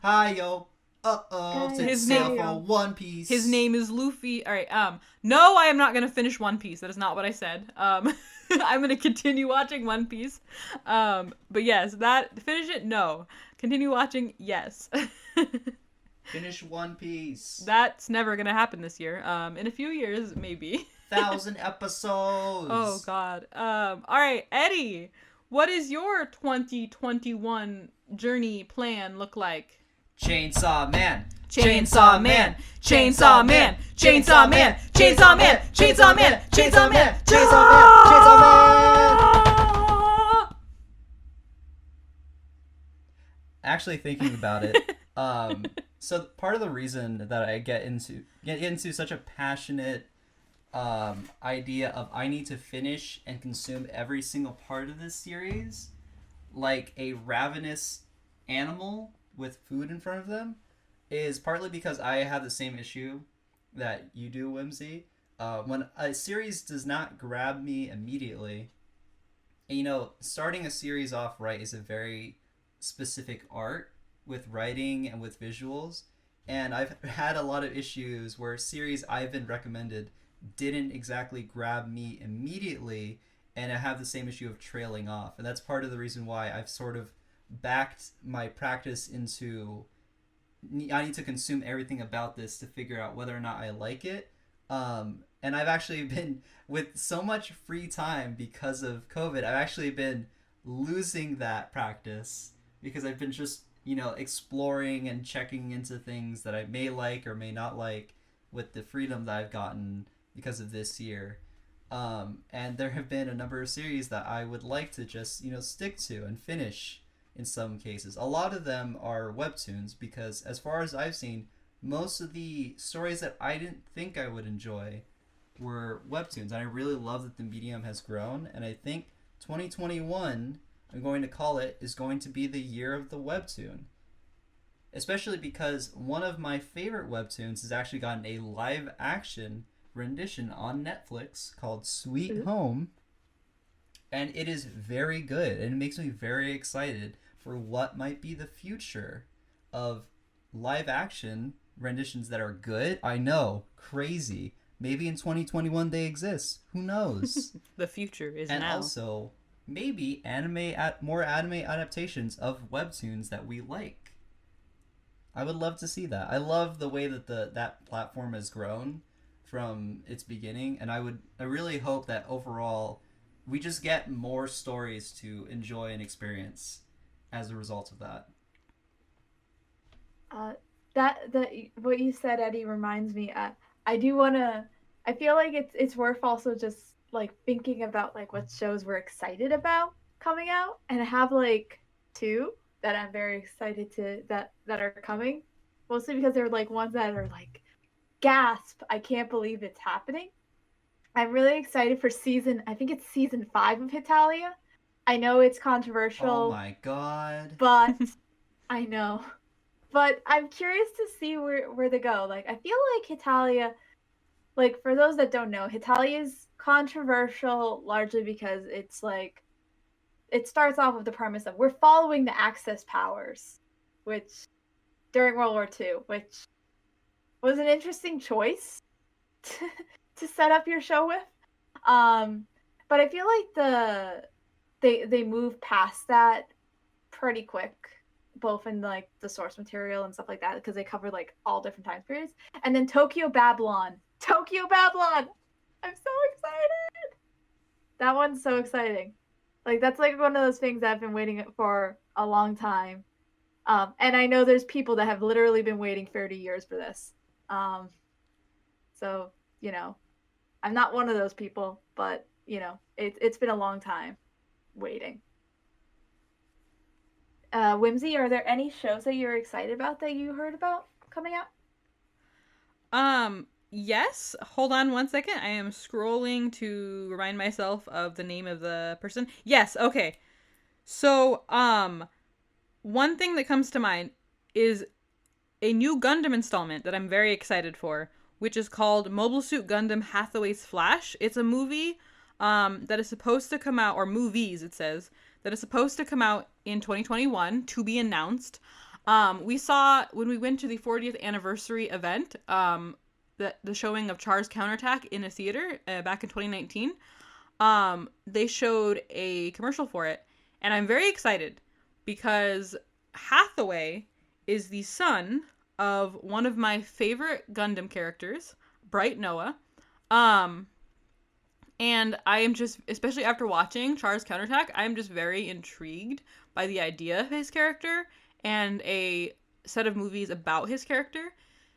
Speaker 1: Hi-yo. Set sail for One Piece.
Speaker 2: His name is Luffy. All right. No, I am not going to finish One Piece. That is not what I said. I'm going to continue watching One Piece. But yes, finish it? No. Continue watching? Yes.
Speaker 1: Finish One Piece.
Speaker 2: That's never going to happen this year. In a few years, maybe.
Speaker 1: 1,000 episodes.
Speaker 2: Oh, God. All right, Eddie, what is your 2021 journey plan look like?
Speaker 1: Chainsaw Man.
Speaker 2: Chainsaw Man. Chainsaw Man. Chainsaw Man. Chainsaw Man. Chainsaw Man. Chainsaw Man.
Speaker 1: Chainsaw Man. Chainsaw Man. Actually thinking about it, so part of the reason that I get into such a passionate idea of I need to finish and consume every single part of this series like a ravenous animal with food in front of them is partly because I have the same issue that you do, Whimsy. When a series does not grab me immediately, and, starting a series off right is a very specific art with writing and with visuals, and I've had a lot of issues where series I've been recommended didn't exactly grab me immediately, and I have the same issue of trailing off, and that's part of the reason why I've sort of backed my practice into I need to consume everything about this to figure out whether or not I like it. And I've actually been, with so much free time because of COVID, I've actually been losing that practice because I've been just, exploring and checking into things that I may like or may not like with the freedom that I've gotten because of this year. And there have been a number of series that I would like to just, stick to and finish. In some cases, a lot of them are webtoons because, as far as I've seen, most of the stories that I didn't think I would enjoy were webtoons. And I really love that the medium has grown. And I think 2021, I'm going to call it, is going to be the year of the webtoon. Especially because one of my favorite webtoons has actually gotten a live action rendition on Netflix called Sweet Home. And it is very good. And it makes me very excited for what might be the future of live action renditions that are good. I know, crazy. Maybe in 2021 they exist. Who knows?
Speaker 2: The future is
Speaker 1: and
Speaker 2: now.
Speaker 1: Also, maybe more anime adaptations of webtoons that we like. I would love to see that. I love the way that that platform has grown from its beginning, and I really hope that overall we just get more stories to enjoy and experience as a result of that.
Speaker 3: That what you said, Eddie, reminds me. I do wanna. I feel like it's worth also just like thinking about like what shows we're excited about coming out, and I have like two that I'm very excited to that are coming, mostly because they're like ones that are like gasp! I can't believe it's happening. I'm really excited for I think it's season 5 of Hitalia. I know it's controversial.
Speaker 1: Oh my god!
Speaker 3: But I know. But I'm curious to see where they go. Like I feel like Hitalia, like for those that don't know, Hitalia is controversial largely because it's like it starts off with the premise of we're following the Axis powers, which during World War II, which was an interesting choice to set up your show with. But I feel like they move past that pretty quick, both in like the source material and stuff like that, because they cover like all different time periods. And then Tokyo Babylon. I'm so excited. That one's so exciting. Like that's like one of those things that I've been waiting for a long time. And I know there's people that have literally been waiting 30 years for this. So, you know, I'm not one of those people, but, you know, it's been a long time waiting. Whimsy, are there any shows that you're excited about that you heard about coming out?
Speaker 2: Yes. Hold on one second. I am scrolling to remind myself of the name of the person. Yes, okay. So, one thing that comes to mind is a new Gundam installment that I'm very excited for, which is called Mobile Suit Gundam Hathaway's Flash. It's a movie that is supposed to come out, or movies it says, that is supposed to come out in 2021, to be announced. We saw, when we went to the 40th anniversary event, the showing of Char's Counterattack in a theater back in 2019, they showed a commercial for it, and I'm very excited because Hathaway is the son of one of my favorite Gundam characters, Bright Noah. And I am just, especially after watching Char's Counterattack, I am just very intrigued by the idea of his character and a set of movies about his character.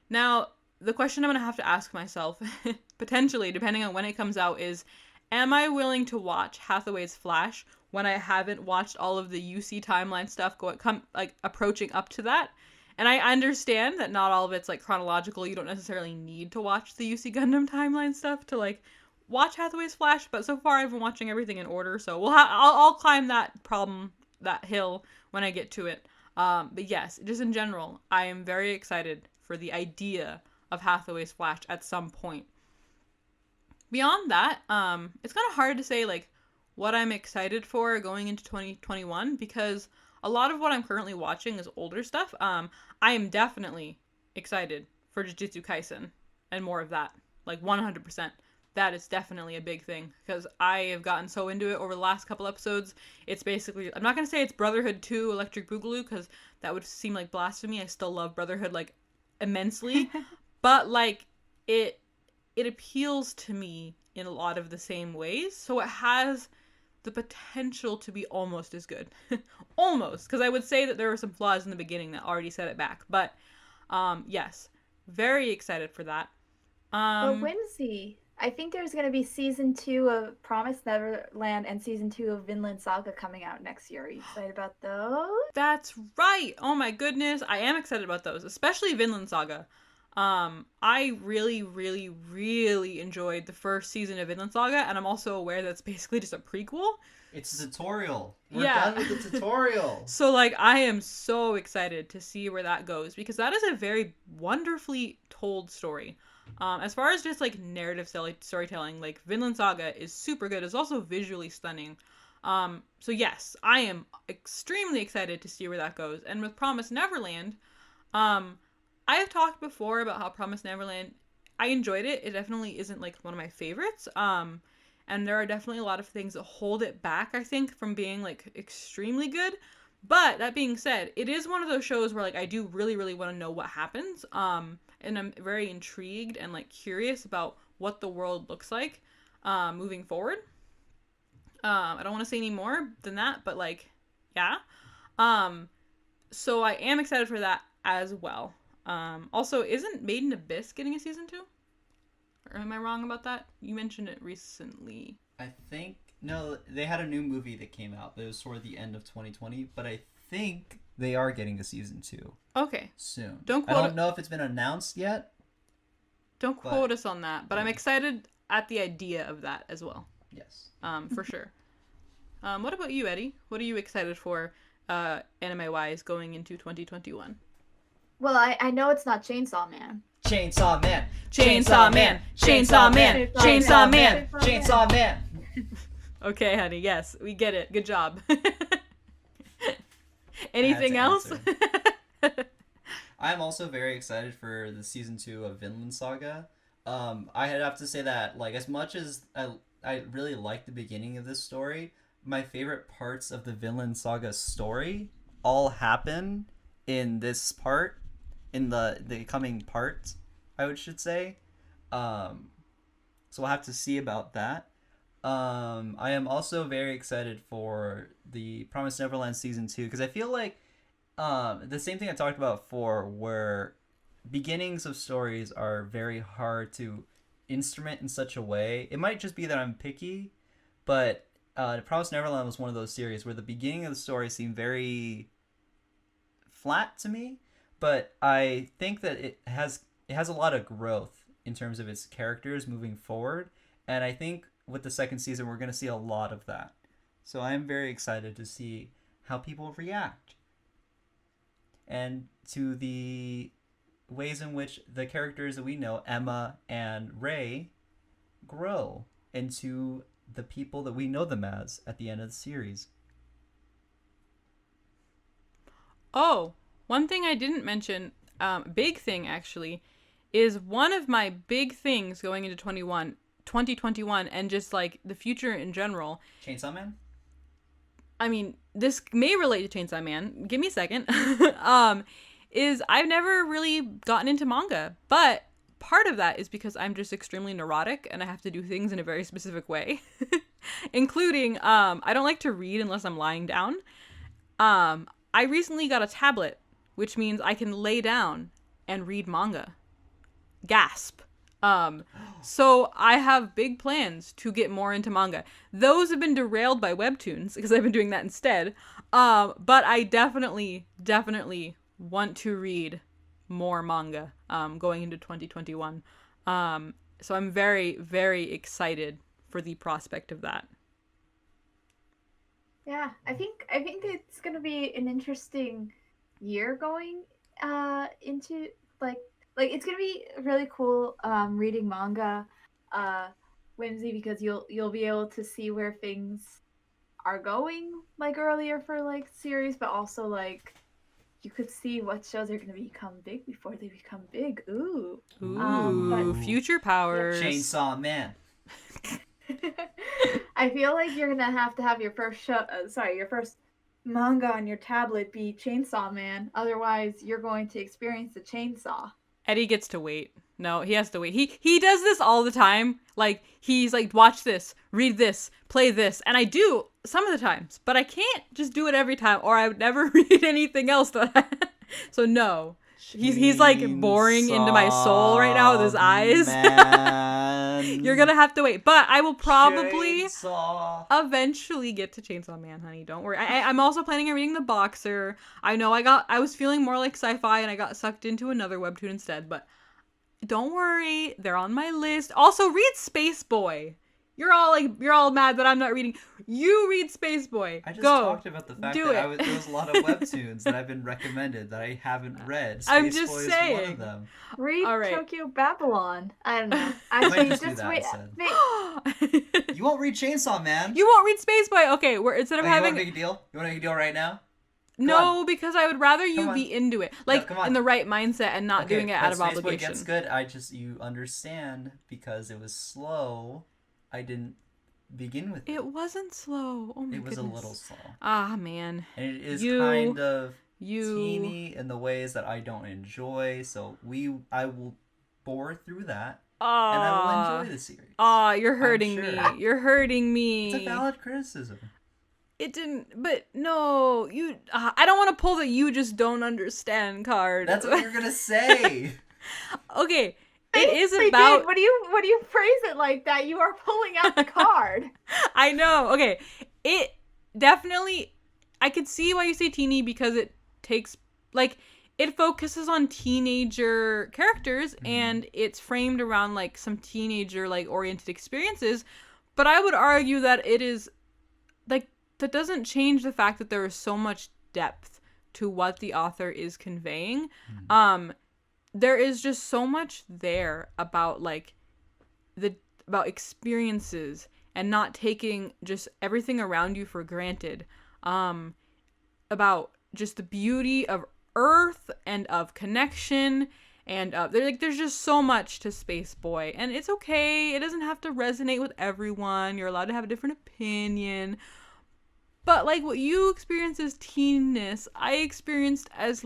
Speaker 2: Now, the question I'm going to have to ask myself, potentially, depending on when it comes out, is, am I willing to watch Hathaway's Flash when I haven't watched all of the UC timeline stuff approaching up to that? And I understand that not all of it's like chronological. You don't necessarily need to watch the UC Gundam timeline stuff to like watch Hathaway's Flash, but so far I've been watching everything in order, so I'll climb that hill when I get to it. But yes, just in general, I am very excited for the idea of Hathaway's Flash at some point. Beyond that, it's kind of hard to say like what I'm excited for going into 2021 because a lot of what I'm currently watching is older stuff. I am definitely excited for Jujutsu Kaisen and more of that, like 100%. That is definitely a big thing because I have gotten so into it over the last couple episodes. It's basically, I'm not going to say it's Brotherhood 2 Electric Boogaloo because that would seem like blasphemy. I still love Brotherhood like immensely, but like it appeals to me in a lot of the same ways. So it has the potential to be almost as good. Almost, because I would say that there were some flaws in the beginning that already set it back. But yes, very excited for that.
Speaker 3: But Whimsy, I think there's going to be season 2 of Promised Neverland and season 2 of Vinland Saga coming out next year. Are you excited about those?
Speaker 2: That's right. Oh my goodness. I am excited about those, especially Vinland Saga. I really, really, really enjoyed the first season of Vinland Saga, and I'm also aware that it's basically just a prequel.
Speaker 1: It's a tutorial. We're
Speaker 2: Yeah.
Speaker 1: done with the tutorial.
Speaker 2: So, like, I am so excited to see where that goes because that is a very wonderfully told story. As far as just, like, narrative storytelling, like, Vinland Saga is super good. It's also visually stunning. So, yes, I am extremely excited to see where that goes. And with Promise Neverland, I have talked before about how Promise Neverland, I enjoyed it. It definitely isn't, like, one of my favorites. And there are definitely a lot of things that hold it back, I think, from being, like, extremely good. But that being said, it is one of those shows where, like, I do really, really want to know what happens. And I'm very intrigued and, like, curious about what the world looks like moving forward. I don't want to say any more than that, but, like, yeah. So I am excited for that as well. Also, isn't Made in Abyss getting a season 2? Or am I wrong about that? You mentioned it recently.
Speaker 1: I think no, they had a new movie that came out, but it was toward the end of 2020. But I think they are getting a season 2
Speaker 2: Okay.
Speaker 1: soon.
Speaker 2: Don't
Speaker 1: I don't know if it's been announced yet.
Speaker 2: Don't quote us on that, but I'm excited at the idea of that as well.
Speaker 1: Yes.
Speaker 2: For sure. What about you, Eddie? What are you excited for, anime-wise, going into 2021?
Speaker 3: Well, I know it's not Chainsaw Man.
Speaker 1: Chainsaw Man.
Speaker 2: Chainsaw Man. Chainsaw Man. Chainsaw Man.
Speaker 1: Chainsaw Man.
Speaker 2: Okay, honey. Yes, we get it. Good job. Anything else?
Speaker 1: I'm also very excited for the season 2 of Vinland Saga. I have to say that, like, as much as I really like the beginning of this story, my favorite parts of the Vinland Saga story all happen in this part, in the coming part, I should say. So we'll have to see about that. I am also very excited for the Promised Neverland season 2 because I feel like the same thing I talked about before, where beginnings of stories are very hard to instrument in such a way. It might just be that I'm picky, but Promised Neverland was one of those series where the beginning of the story seemed very flat to me, but I think that it has a lot of growth in terms of its characters moving forward, and I think with the second season we're going to see a lot of that. So I'm very excited to see how people react and to the ways in which the characters that we know, Emma and Ray, grow into the people that we know them as at the end of the series.
Speaker 2: Oh, one thing I didn't mention, big thing actually, is one of my big things going into 2021 and just like the future in general.
Speaker 1: Chainsaw Man?
Speaker 2: I mean, this may relate to Chainsaw Man. Give me a second. Is I've never really gotten into manga, but part of that is because I'm just extremely neurotic and I have to do things in a very specific way, including I don't like to read unless I'm lying down. I recently got a tablet, which means I can lay down and read manga. Gasp. So I have big plans to get more into manga. Those have been derailed by webtoons because I've been doing that instead. But I definitely want to read more manga going into 2021. So I'm very, very excited for the prospect of that.
Speaker 3: Yeah, I think it's gonna be an interesting year going into like it's gonna be really cool reading manga, Whimsy, because you'll be able to see where things are going like earlier for like series, but also like you could see what shows are gonna become big before they become big. Ooh,
Speaker 2: but future powers.
Speaker 1: Chainsaw Man.
Speaker 3: I feel like you're gonna have to have your first your first manga on your tablet be Chainsaw Man. Otherwise, you're going to experience the chainsaw.
Speaker 2: Eddie gets to wait. No, he has to wait. He does this all the time. Like, he's like, watch this, read this, play this. And I do some of the times, but I can't just do it every time or I would never read anything else So no. He's like boring into my soul right now with his eyes. You're gonna have to wait, but I will probably eventually get to Chainsaw Man, honey. Don't worry. I'm also planning on reading The Boxer. I know I was feeling more like sci-fi and I got sucked into another webtoon instead, but Don't worry, they're on my list. Also, read Space Boy. You're all mad that I'm not reading. You read Space Boy.
Speaker 1: I just
Speaker 2: Go.
Speaker 1: talked about the fact
Speaker 2: Do
Speaker 1: that
Speaker 2: it.
Speaker 1: there was a lot of webtoons that I've been recommended that I haven't read. Space
Speaker 2: I'm just
Speaker 1: Boy
Speaker 2: saying.
Speaker 1: is one of them.
Speaker 3: Read
Speaker 2: All right.
Speaker 3: Tokyo Babylon. I don't know.
Speaker 1: might
Speaker 3: Actually,
Speaker 1: just do
Speaker 3: just
Speaker 1: that
Speaker 3: wait.
Speaker 1: instead. You won't read Chainsaw Man.
Speaker 2: You won't read Space Boy. Okay, we're instead of
Speaker 1: You want
Speaker 2: having
Speaker 1: to make a deal? You want to make a deal right now?
Speaker 2: no, because I would rather
Speaker 1: Come
Speaker 2: you
Speaker 1: on.
Speaker 2: be into it, like
Speaker 1: come on.
Speaker 2: in the right mindset, and not doing it out of
Speaker 1: Space Boy
Speaker 2: obligation.
Speaker 1: gets good. You understand because it was slow. I didn't begin with it.
Speaker 2: It wasn't slow. Oh my
Speaker 1: It was
Speaker 2: goodness.
Speaker 1: a little slow.
Speaker 2: Ah man.
Speaker 1: And it is
Speaker 2: You-
Speaker 1: kind of
Speaker 2: You.
Speaker 1: teeny in the ways that I don't enjoy. So I will bore through that, and I will enjoy the series.
Speaker 2: You're hurting
Speaker 1: sure.
Speaker 2: me. You're hurting me.
Speaker 1: It's a valid criticism.
Speaker 2: It didn't, but no, you. I don't want to pull the "you just don't understand" card.
Speaker 1: That's what you're gonna say.
Speaker 2: Okay, it is
Speaker 3: They
Speaker 2: about.
Speaker 3: did. When you phrase it like that, you are pulling out the card.
Speaker 2: I know. Okay, it definitely. I could see why you say teeny because it takes it focuses on teenager characters and it's framed around like some teenager oriented experiences, but I would argue that it is that doesn't change the fact that there is so much depth to what the author is conveying. There is just so much there about about experiences and not taking just everything around you for granted. About just the beauty of Earth and of connection and there's just so much to Space Boy, and it's okay. It doesn't have to resonate with everyone. You're allowed to have a different opinion. But what you experience as teenness, I experienced as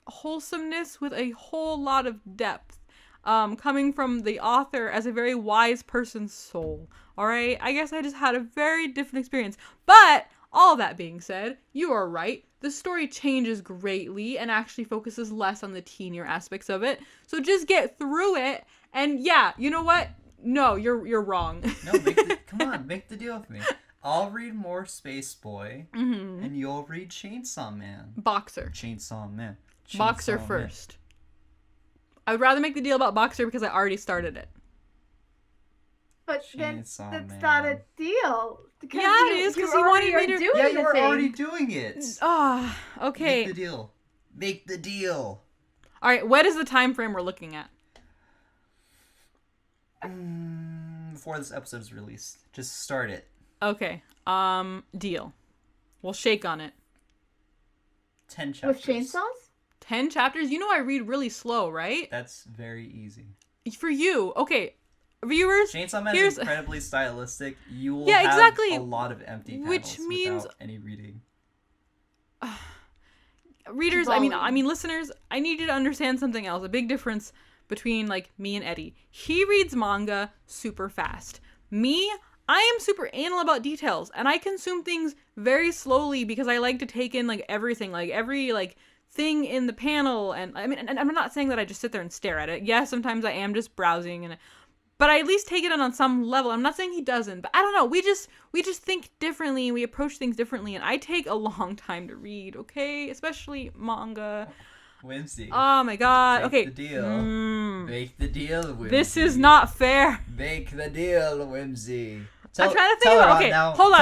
Speaker 2: wholesomeness with a whole lot of depth, coming from the author as a very wise person's soul. All right, I guess I just had a very different experience. But all that being said, you are right. The story changes greatly and actually focuses less on the teenier aspects of it. So just get through it. And yeah, you know what? No, you're wrong.
Speaker 1: No, come on, make the deal with me. I'll read more Space Boy, and you'll read Chainsaw Man.
Speaker 2: Boxer.
Speaker 1: Chainsaw Man.
Speaker 2: Boxer
Speaker 1: Man.
Speaker 2: first. I would rather make the deal about Boxer because I already started it.
Speaker 3: But then
Speaker 1: Chainsaw
Speaker 3: that's
Speaker 1: Man.
Speaker 3: not a deal. Because
Speaker 2: Yeah, it is, 'cause you wanted me to-
Speaker 3: doing
Speaker 1: Yeah,
Speaker 3: the
Speaker 1: you were
Speaker 3: thing.
Speaker 1: already doing it.
Speaker 2: Ah, okay.
Speaker 1: Make the deal. Make the deal.
Speaker 2: All right, what is the time frame we're looking at?
Speaker 1: Before this episode's released, just start it.
Speaker 2: Okay. Deal. We'll shake on it.
Speaker 1: 10 chapters.
Speaker 3: With chainsaws?
Speaker 2: 10 chapters? You know I read really slow, right?
Speaker 1: That's very easy.
Speaker 2: For you. Okay. Viewers,
Speaker 1: Chainsaw Man
Speaker 2: here's
Speaker 1: is incredibly stylistic. You will
Speaker 2: Yeah,
Speaker 1: have
Speaker 2: exactly.
Speaker 1: a lot of empty panels
Speaker 2: Which means-
Speaker 1: without any reading.
Speaker 2: readers, I mean listeners, I need you to understand something else. A big difference between me and Eddie. He reads manga super fast. Me, I am super anal about details, and I consume things very slowly because I like to take in everything, every thing in the panel. And I mean, and I'm not saying that I just sit there and stare at it. Yes, sometimes I am just browsing, but I at least take it in on some level. I'm not saying he doesn't, but I don't know. We just think differently and we approach things differently, and I take a long time to read. Okay, especially manga.
Speaker 1: Whimsy.
Speaker 2: Oh my god.
Speaker 1: Make
Speaker 2: Okay.
Speaker 1: the deal. Make the deal, Whimsy.
Speaker 2: This is not fair.
Speaker 1: Make the deal, Whimsy.
Speaker 2: I'm trying to think about. Okay, hold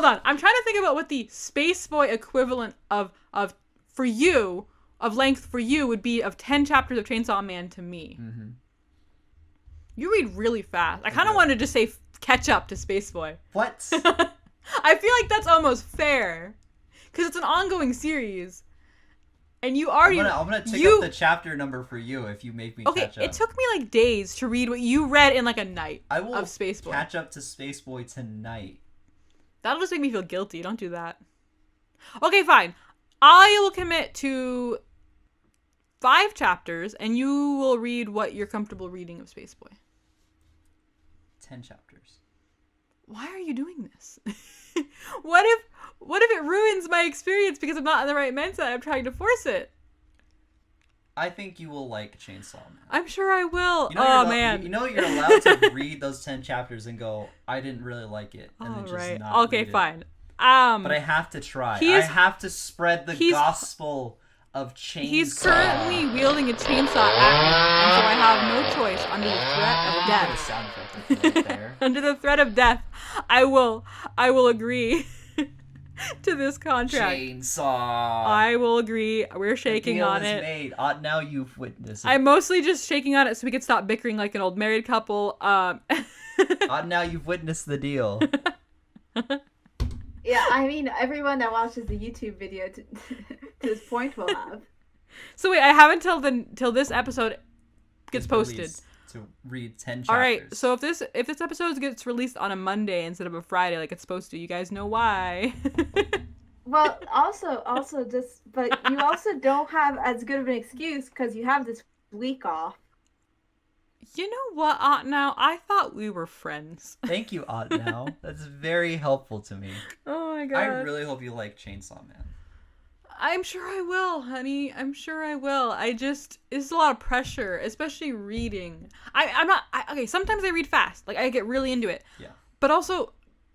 Speaker 2: on. I'm trying to think about what the Space Boy equivalent of length for you would be of 10 chapters of Chainsaw Man to me.
Speaker 1: Mm-hmm.
Speaker 2: You read really fast. I kind of wanted to just say catch up to Space Boy.
Speaker 1: What?
Speaker 2: I feel like that's almost fair because it's an ongoing series, and you already.
Speaker 1: I'm gonna tick up the chapter number for you if you make me catch up.
Speaker 2: It took me days to read what you read in a night.
Speaker 1: I will
Speaker 2: of Space Boy.
Speaker 1: catch up to Space Boy tonight.
Speaker 2: That'll just make me feel guilty. Don't do that. Okay, fine. I will commit to 5 chapters, and you will read what you're comfortable reading of Space Boy.
Speaker 1: 10 chapters.
Speaker 2: Why are you doing this? What if it ruins my experience because I'm not in the right mindset? I'm trying to force it.
Speaker 1: I think you will like Chainsaw Man.
Speaker 2: I'm sure I will. Man.
Speaker 1: You know you're allowed to read those 10 chapters and go, I didn't really like it. And then just not
Speaker 2: Okay,
Speaker 1: read it.
Speaker 2: fine.
Speaker 1: But I have to try. I have to spread the gospel of chainsaw.
Speaker 2: He's currently wielding a chainsaw at me, and so I have no choice under the threat of
Speaker 1: Put a
Speaker 2: death.
Speaker 1: sound effect right there.
Speaker 2: Under the threat of death, I will agree to this contract.
Speaker 1: Chainsaw.
Speaker 2: I will agree. We're
Speaker 1: The
Speaker 2: shaking
Speaker 1: deal
Speaker 2: on
Speaker 1: is
Speaker 2: it.
Speaker 1: Made. Now you've witnessed it.
Speaker 2: I'm mostly just shaking on it so we can stop bickering like an old married couple.
Speaker 1: Now you've witnessed the deal.
Speaker 3: Yeah, I mean, everyone that watches the YouTube video to this point will have.
Speaker 2: So wait, I have until this episode gets posted.
Speaker 1: Released to read 10 chapters.
Speaker 2: All right. So if this episode gets released on a Monday instead of a Friday like it's supposed to, you guys know why.
Speaker 3: Well, also but you also don't have as good of an excuse because you have this week off.
Speaker 2: You know what, Aunt Now? I thought we were friends.
Speaker 1: Thank you, Aunt Now. That's very helpful to me.
Speaker 2: Oh my god.
Speaker 1: I really hope you like Chainsaw Man.
Speaker 2: I'm sure I will, honey. I'm sure I will. It's a lot of pressure, especially reading. Okay, sometimes I read fast. Like, I get really into it.
Speaker 1: Yeah.
Speaker 2: But also,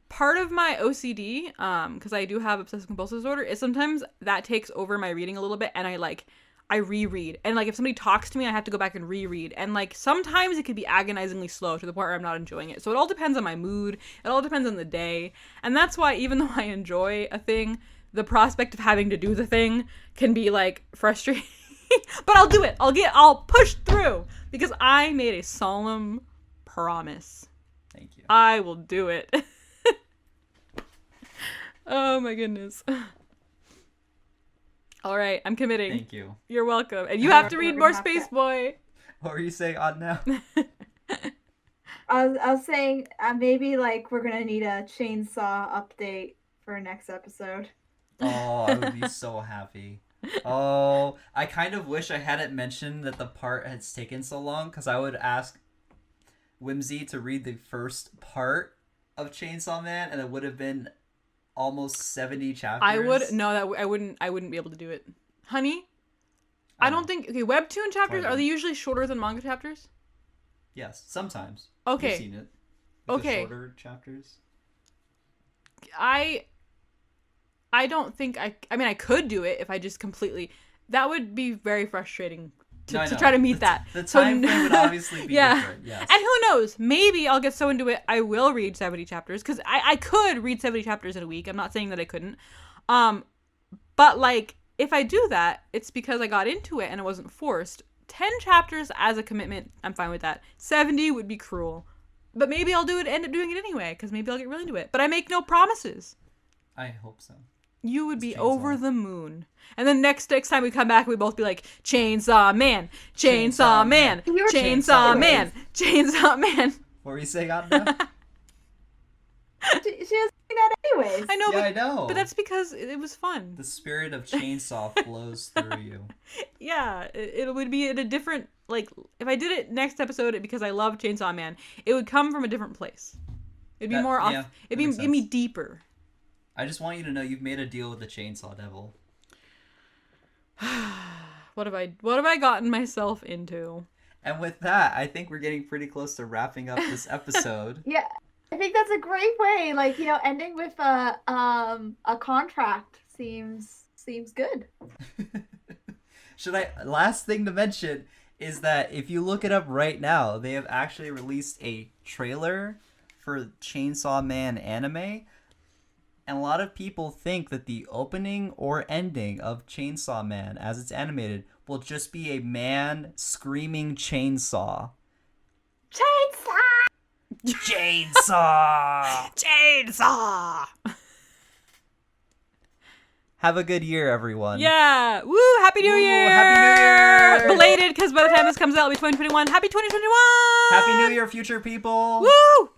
Speaker 2: part of my OCD, because I do have obsessive compulsive disorder, is sometimes that takes over my reading a little bit, and I reread. And, like, if somebody talks to me, I have to go back and reread. And, like, sometimes it could be agonizingly slow to the point where I'm not enjoying it. So it all depends on my mood. It all depends on the day. And that's why, even though I enjoy a thing, the prospect of having to do the thing can be, like, frustrating. But I'll do it. I'll push through. Because I made a solemn promise.
Speaker 1: Thank you.
Speaker 2: I will do it. Oh, my goodness. All right, I'm committing.
Speaker 1: Thank you.
Speaker 2: You're welcome. And you have to read more
Speaker 3: We're gonna have
Speaker 2: Space Boy.
Speaker 1: What were you saying, Aunt Now?
Speaker 3: I was saying maybe like we're gonna need a chainsaw update for next episode.
Speaker 1: Oh, I would be so happy. Oh, I kind of wish I hadn't mentioned that the part has taken so long, because I would ask Whimsy to read the first part of Chainsaw Man, and it would have been almost 70 chapters.
Speaker 2: I wouldn't be able to do it. Honey, I don't think webtoon chapters, are they usually shorter than manga chapters?
Speaker 1: Yes, sometimes.
Speaker 2: Okay.
Speaker 1: You've seen it.
Speaker 2: Okay.
Speaker 1: The shorter chapters.
Speaker 2: I don't think I mean, I could do it if I just completely. That would be very frustrating to try to meet that.
Speaker 1: The time frame would obviously be different. Yes.
Speaker 2: And who knows? Maybe I'll get so into it I will read 70 chapters, because I could read 70 chapters in a week. I'm not saying that I couldn't. But like, if I do that, it's because I got into it and it wasn't forced. 10 chapters as a commitment, I'm fine with that. 70 would be cruel. But maybe I'll end up doing it anyway, because maybe I'll get really into it. But I make no promises.
Speaker 1: I hope so.
Speaker 2: You would be over the moon. And then next time we come back, we both be like, Chainsaw Man, Chainsaw Man, Chainsaw Man, Chainsaw Man.
Speaker 1: What were you saying, Aunt Now?
Speaker 3: She was saying that anyways.
Speaker 2: I know,
Speaker 1: Yeah, I know.
Speaker 2: but that's because it was fun.
Speaker 1: The spirit of Chainsaw flows through you.
Speaker 2: Yeah, it would be in a different, like, if I did it next episode because I love Chainsaw Man, it would come from a different place. It'd be more off.
Speaker 1: Yeah,
Speaker 2: It'd be deeper.
Speaker 1: I just want you to know you've made a deal with the Chainsaw Devil.
Speaker 2: What have I gotten myself into?
Speaker 1: And with that, I think we're getting pretty close to wrapping up this episode.
Speaker 3: Yeah, I think that's a great way. Like, ending with a contract seems good.
Speaker 1: Last thing to mention is that if you look it up right now, they have actually released a trailer for Chainsaw Man anime. And a lot of people think that the opening or ending of Chainsaw Man, as it's animated, will just be a man screaming chainsaw.
Speaker 3: Chainsaw!
Speaker 1: Chainsaw!
Speaker 2: Chainsaw!
Speaker 1: Have a good year, everyone.
Speaker 2: Yeah! Woo! Happy New Year!
Speaker 1: Happy New Year!
Speaker 2: Belated, because by the time this comes out, it'll be 2021. Happy 2021!
Speaker 1: Happy New Year, future people!
Speaker 2: Woo!